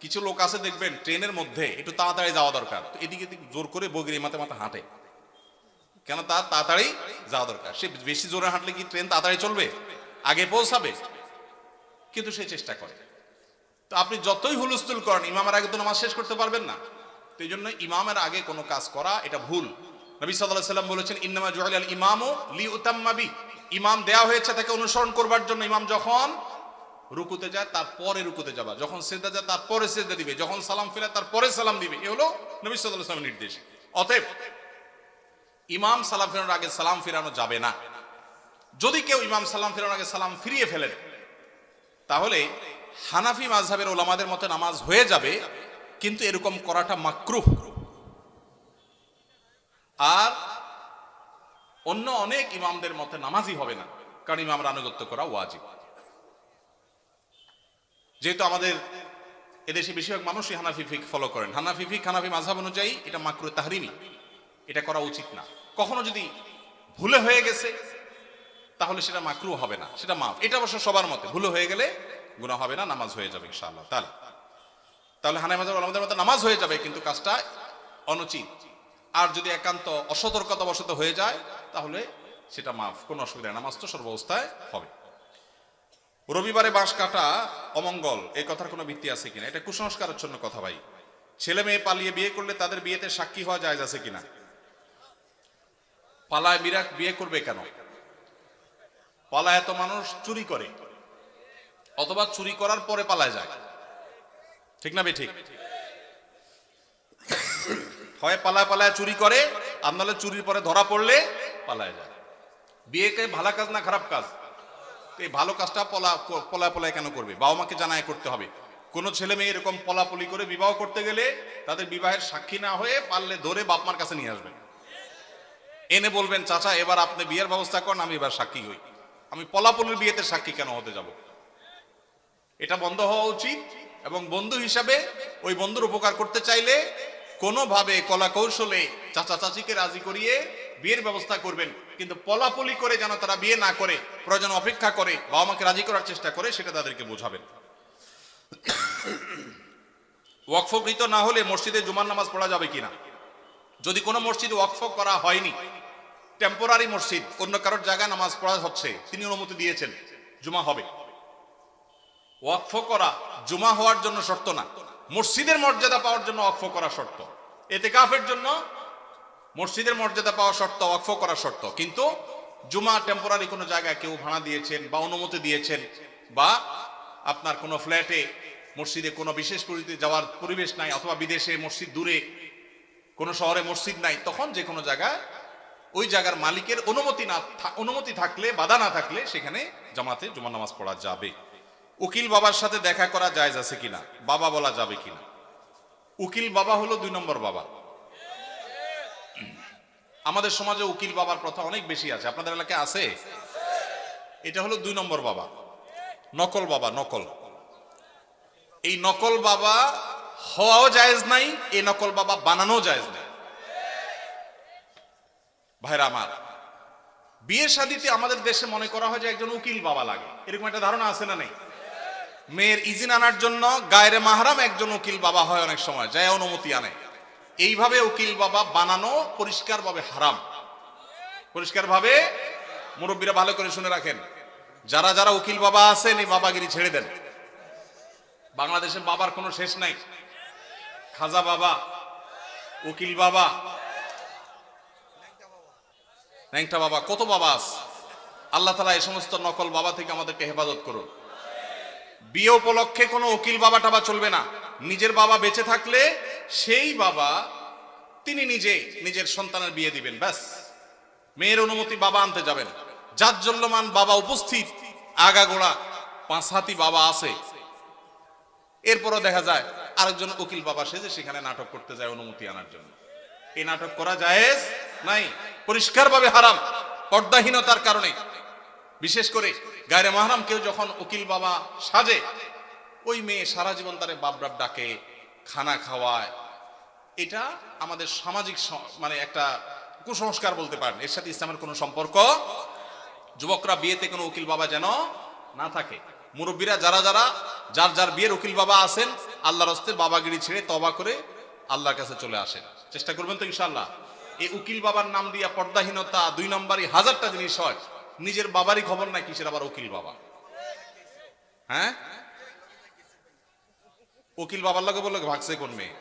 Speaker 1: কিছু লোক আছে দেখবেন ট্রেনের মধ্যে একটু তাড়াতাড়ি যাওয়া দরকার, তো এদিকে জোর করে বগির মাথা মাথা হাঁটে। কেন? তার তাড়াতাড়ি যাওয়া দরকার। সে বেশি জোরে হাঁটলে কি ট্রেন তাড়াতাড়ি চলবে? আগে পৌঁছাবে? কিন্তু সে চেষ্টা করে। তো আপনি যতই হুলস্থুল করেন, ইমামের আগে তো নামাজ শেষ করতে পারবেন না। তো এই জন্য ইমামের আগে কোনো কাজ করা এটা ভুল। নবী সাল্লাল্লাহু আলাইহি ওয়াসাল্লাম বলেছেন, ইন্নামা জুইলাল ইমামু লিইউতাম্মা বি, ইমাম দেয়া হয়েছে তাকে অনুসরণ করবার জন্য। ইমাম যখন রুকুতে যায় তারপরে রুকুতে যাবা, যখন সিজদা যায় তারপরে সিজদা দিবে, যখন সালাম ফিরে তারপরে সালাম দিবে। এ হলো নবী সাল্লাল্লাহু আলাইহি ওয়াসাল্লামের নির্দেশ। অতএব ইমাম সালাম ফেরানোর আগে সালাম ফিরানো যাবে না। যদি কেউ ইমাম সালাম ফেরানোর আগে সালাম ফিরিয়ে ফেলেন, তাহলে হানাফি মাযহাবের ওলামাদের মতে নামাজ হয়ে যাবে, কিন্তু এরকম করাটা মাকরুহ। আর অন্য অনেক ইমামদের মতে নামাজই হবে না, কারণ ইমামরা আনুগত্য করা ওয়াজিব। যেহেতু আমাদের এদেশে বেশিরভাগ মানুষই হানাফি ফিক ফলো করেন, হানাফি ফিক হানাফি মাযহাব অনুযায়ী এটা মাকরুহ তাহরিমি, এটা করা উচিত না। কখনো যদি ভুলে হয়ে গেছে তাহলে সেটা মাকরুহ হবে না, সেটা মাফ। এটা অবশ্য সবার মতে, ভুলে হয়ে গেলে গুনাহ হবে না, নামাজ হয়ে যাবে ইনশাআল্লাহ। তাহলে হানাফি মাযহাব ওলামাদের মতে নামাজ হয়ে যাবে, কিন্তু কাজটা অনুচিত। আর যদি একান্ত অসতর্কতাবশত হয়ে যায় তাহলে সেটা মাফ, কোনো অসুবিধা নেই, নামাজ তো সর্বাবস্থায় হবে। রবিবারে বাঁশ কাটা অমঙ্গল, এই কথার কোনো ভিত্তি আছে কিনা? এটা কুসংস্কারের জন্য কথা ভাই। ছেলে মেয়ে পালিয়ে বিয়ে করলে তাদের বিয়েতে সাক্ষী হওয়া জায়েজ আছে কিনা? পালায় বিয়ে করবে কেন? পালায় এত মানুষ চুরি করে, অথবা চুরি করার পরে পালায় যায়, ঠিক না? ঠিক। হয় পালায় পালায় চুরি করে, আর নাহলে চুরির পরে ধরা পড়লে পালায় যায়। বিয়েকে ভালো কাজ না খারাপ কাজ? এই ভালো কাজটা পলায় কেন করবে? বাবা মাকে জানায় করতে হবে। কোন ছেলে মেয়ে এরকম পলাপলি করে বিবাহ করতে গেলে তাদের বিবাহের সাক্ষী না হয়ে পারলে ধরে বাপ মার কাছে নিয়ে আসবেন, এনে বলবেন, চাচা এবার আপনি বিয়ের ব্যবস্থা করেন, আমি এবার সাক্ষী হই। আমি পলাপলির বিয়েতে সাক্ষী কেন হতে যাব? এটা বন্ধ হওয়া উচিত। এবং বন্ধু হিসাবে ওই বন্ধুর উপকার করতে চাইলে কোনোভাবে কলা কৌশলে চাচা চাচিকে রাজি করিয়ে বিয়ের ব্যবস্থা করবেন, কিন্তু পলাপলি করে যেন তারা বিয়ে না করে, প্রয়োজন অপেক্ষা করে বাবা মাকে রাজি করার চেষ্টা করে, সেটা তাদেরকে বোঝাবেন। ওয়াকফকৃত না হলে মসজিদে জুমার নামাজ পড়া যাবে কিনা? যদি কোনো মসজিদ ওয়াকফ করা হয়নি, টেম্পোরারি মসজিদ, অন্য কারোর জায়গায় নামাজ পড়া হচ্ছে, তিনি অনুমতি দিয়েছেন, জুমা হবে। ওয়াকফ করা জুমা হওয়ার জন্য শর্ত না, মসজিদের মর্যাদা পাওয়ার জন্য ওয়াকফ করা শর্ত। ইতিকাফের জন্য মসজিদের মর্যাদা পাওয়া শর্ত, ওয়াকফ করা শর্ত। কিন্তু জুমা টেম্পোরারি কোনো জায়গায় কেউ ভাড়া দিয়েছেন বা অনুমতি দিয়েছেন, বা আপনার কোনো ফ্ল্যাটে মসজিদে কোনো বিশেষ পরিস্থিতি যাওয়ার পরিবেশ নাই, অথবা বিদেশে মসজিদ দূরে কোনো শহরে মসজিদ নাই, তখন যে কোনো জায়গায় ওই জায়গার মালিকের অনুমতি থাকলে, বাধা না থাকলে, সেখানে জামাতে জুমার নামাজ পড়া যাবে। উকিল বাবার সাথে দেখা করা জায়েজ আছে কিনা? বাবা বলা যাবে কিনা? উকিল বাবা হলো 2 নম্বর বাবা। আমাদের সমাজে উকিল বাবার প্রথা অনেক বেশি আছে, আপনাদের এলাকায় আছে? এটা হলো 2 নম্বর বাবা, নকল বাবা। নকল, এই নকল বাবা হওয়াও জায়েজ নাই, এই নকল বাবা বানানো জায়েজ নাই। ভাইরা আমার, বিয়ে শাদীতে আমাদের দেশে মনে করা হয় যে একজন উকিল বাবা লাগে, এরকম একটা ধারণা আছে না নেই? মেয়ের ইজিন আনার জন্য গায়রে মাহরাম একজন উকিল বাবা হয়, অনেক সময় যায় অনুমতি আনে। এইভাবে উকিল বাবা বানানো পরিষ্কারভাবে হারাম, পরিষ্কারভাবে। মুরব্বীরা ভালো করে শুনে রাখেন, যারা যারা উকিল বাবা আছেন এই বাবাগিরি ছেড়ে দেন। বাংলাদেশে বাবার কোনো শেষ নাই। খাজা বাবা, উকিল বাবা, ন্যাংটা বাবা, কত বাবা আছে। আল্লাহ তাআলা এই সমস্ত নকল বাবা থেকে আমাদেরকে হেফাজত করুন। বিয়ে উপলক্ষে কোনো উকিল বাবা টাবা চলবে না। নিজের বাবা বেঁচে থাকলে সেই বাবা তিনি নিজে নিজের সন্তানের বিয়ে দিবেন, ব্যাস। মেয়ের অনুমতি বাবা আনতে যাবেন। জাজ্জল্যমান বাবা উপস্থিত, আগাগোড়া 5 হাতি বাবা আছে, এরপরও দেখা যায় আরেকজন উকিল বাবা সেজে সেখানে নাটক করতে যায় অনুমতি আনার জন্য। এই নাটক করা জায়েজ নাই, পরিষ্কারভাবে হারাম, পর্দাহীনতার কারণে। বিশেষ করে গায়রে মাহরাম কেউ যখন উকিল বাবা সাজে, ওই মেয়ে সারা জীবন তারে বাপ বাপ ডাকে, খানা খাওয়ায়। এটা আমাদের সামাজিক মানে একটা কুসংস্কার বলতে পারেন, এর সাথে ইসলামের কোনো সম্পর্ক। যুবকরা বিয়েতে কোনো উকিল বাবা যেন না থাকে। মুরব্বীরা যারা যারা যার যার বিয়ের উকিল বাবা আছেন, আল্লাহর হস্তে বাবাগিরি ছেড়ে তওবা করে আল্লাহর কাছে চলে আসেন, চেষ্টা করবেন তো ইনশাআল্লাহ। এই উকিল বাবার নাম দিয়া পর্দাহীনতা 2 নম্বরই হাজারটা জিনিস হয়। নিজের বাবারই খবর নাই, কিসের আবার উকিল বাবা? হ্যাঁ, উকিল বাবার লগে বলে ভাগছে কোন মেয়ে?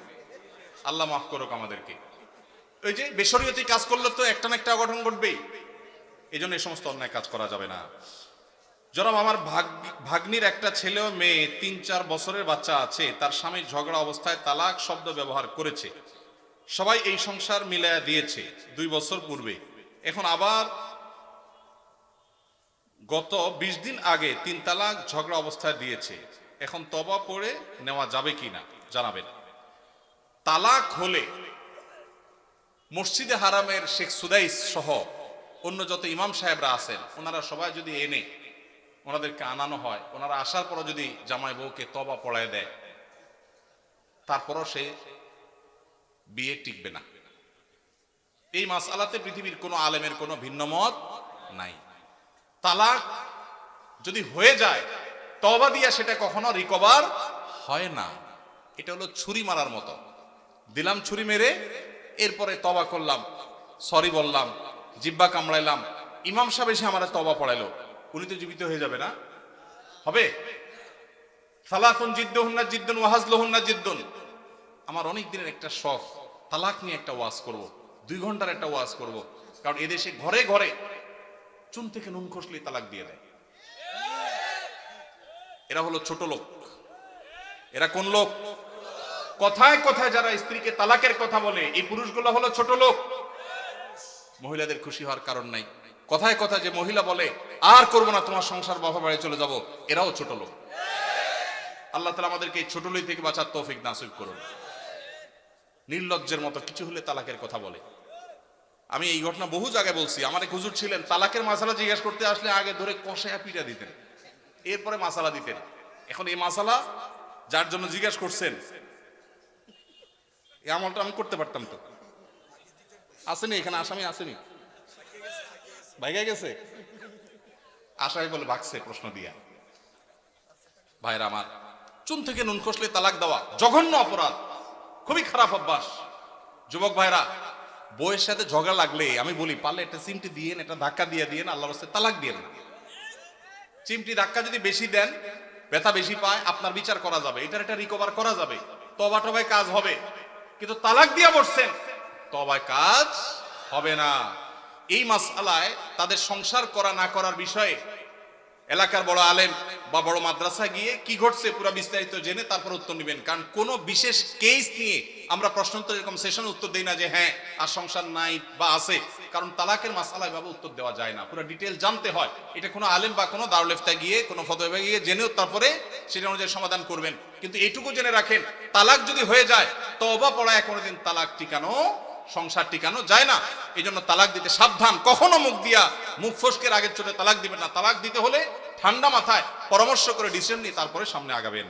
Speaker 1: আল্লাহ মাফ করুক আমাদেরকে। ওই যে বেশরিয়তি কাজ করলে তো একটা না একটা অঘটন ঘটবেই, এই জন্য এই সমস্ত অন্যায় কাজ করা যাবে না। জনাব, আমার ভাগ্নির একটা ছেলে ও মেয়ে, 3-4 বছরের বাচ্চা আছে। তার স্বামী ঝগড়া অবস্থায় তালাক শব্দ ব্যবহার করেছে। সবাই এই সংসার মিলায়া দিয়েছে 2 বছর পূর্বে। এখন আবার গত 20 দিন আগে 3 তালাক ঝগড়া অবস্থায় দিয়েছে। এখন তওবা পড়ে নেওয়া যাবে কিনা জানাবেন। তালাক হলে মসজিদে হারামের শেখ সুদাইস সহ অন্য যত ইমাম সাহেবরা আছেন, ওনারা সবাই যদি এনে ওনাদেরকে আনানো হয়, ওনারা আসার পরও যদি জামাই বউকে তওবা পড়ায় দেয়, তারপরও সে বিয়ে টিকবে না। এই মাসআলাতে পৃথিবীর কোনো আলেমের কোনো ভিন্ন মত নাই। তালাক যদি হয়ে যায়, তওবা দিয়া সেটা কখনো রিকভার হয় না। এটা হলো ছুরি মারার মতো। দিলাম ছুরি মেরে, এরপরে তওবা করলাম, সরি বললাম, জিব্বা কামড়াইলাম, ইমাম সাহেব এসে আমার তওবা পড়াইলো, উনি তো জীবিত হয়ে যাবে না? হবে? সালাসুন জিদ্দুহুন্না জিদ্দুন ওয়া হাজলুহুন্না জিদ্দুন। আমার অনেক দিনের একটা শখ, তালাক নিয়ে একটা ওয়াজ করব, 2 ঘন্টার একটা ওয়াজ করব। কারণ এদেশে ঘরে ঘরে চুন থেকে নুন খসলেই তালাক দিয়ে দেয়। এরা হলো ছোট লোক। এরা কোন লোক? কথায় কথায় যারা স্ত্রীকে তালাকের কথা বলে, এই পুরুষগুলো হলো ছোট লোক। মহিলাদের খুশি হওয়ার কারণ নাই। কথায় কথায় যে মহিলা বলে আর করবো না তোমার সংসার, বাবা বাড়ি চলে যাব, এরাও ছোট লোক। আল্লাহ তাআলা আমাদেরকে এই ছোট লোক থেকে বাঁচার তৌফিক নাসিব করুন। নির্লজ্জের মতো কিছু হলে তালাকের কথা বলে। আমি এই ঘটনা বহু জায়গায় বলছি। আমার এক হুজুর ছিলেন, তালাকের মাসালা জিজ্ঞাসা করতে আসলে আগে ধরে কষায়া পিটা দিতেন, এরপরে মাসালা দিতেন। এখন এই মাসালা যার জন্য জিজ্ঞাসা করছেন, এই আমলটা আমি করতে পারতাম তো। আসেনি এখানে আসামি? আসেনি? ভাইগা গেছে? আসামি বলে ভাগছে প্রশ্ন দিয়া। ভাইরা আমার, চুন থেকে নুন খসলে তালাক দেওয়া জঘন্য অপরাধ, খুবই খারাপ অভ্যাস। যুবক ভাইরা, বউয়ের সাথে ঝগড়া লাগলে আমি বলি, পারলে একটা চিমটি দিয়েন, একটা ধাক্কা দিয়ে দিয়েন, আল্লাহর রাস্তায় তালাক দিয়েন না। চিমটি ধাক্কা যদি বেশি দেন, ব্যথা বেশি পায়, আপনার বিচার করা যাবে, এটার একটা রিকভার করা যাবে, তওবা টবায় কাজ হবে। কিন্তু তালাক দিয়া বসছেন, তওবায় কাজ হবে না। এই মাসআলায় তাদের সংসার করা না করার বিষয়ে এলাকার বড় আলেম বা বড় মাদ্রাসা গিয়ে কি ঘটছে পুরো বিস্তারিত জেনে তারপর উত্তর নেবেন। কারণ কোন বিশেষ কেস নিয়ে আমরা প্রশ্নোত্তর এরকম সেশনে উত্তর দেই না যে হ্যাঁ আর সংসার নাই বা আছে। কারণ তালাকের মাসআলায় ভাবে উত্তর দেওয়া যায় না, পুরো ডিটেইল জানতে হয়। এটা কোনো আলেম বা কোনো দারুল ইফতায় গিয়ে কোনো ফতোয়া গিয়ে জেনেও তারপরে সেটা অনুযায়ী সমাধান করবেন। কিন্তু এইটুকু জেনে রাখেন, তালাক যদি হয়ে যায়, তওবা পড়ায় কোনোদিন তালাক টিকানো, সংসার টিকানো যায় না। এই জন্য তালাক দিতে সাবধান। কখনো মুখ দিয়া, মুখ ফসকের আগের চোটে তালাক দিবেন না। তালাক দিতে হলে ঠান্ডা মাথায় পরামর্শ করে ডিসিশন নিয়ে তারপরে সামনে আগাবেন।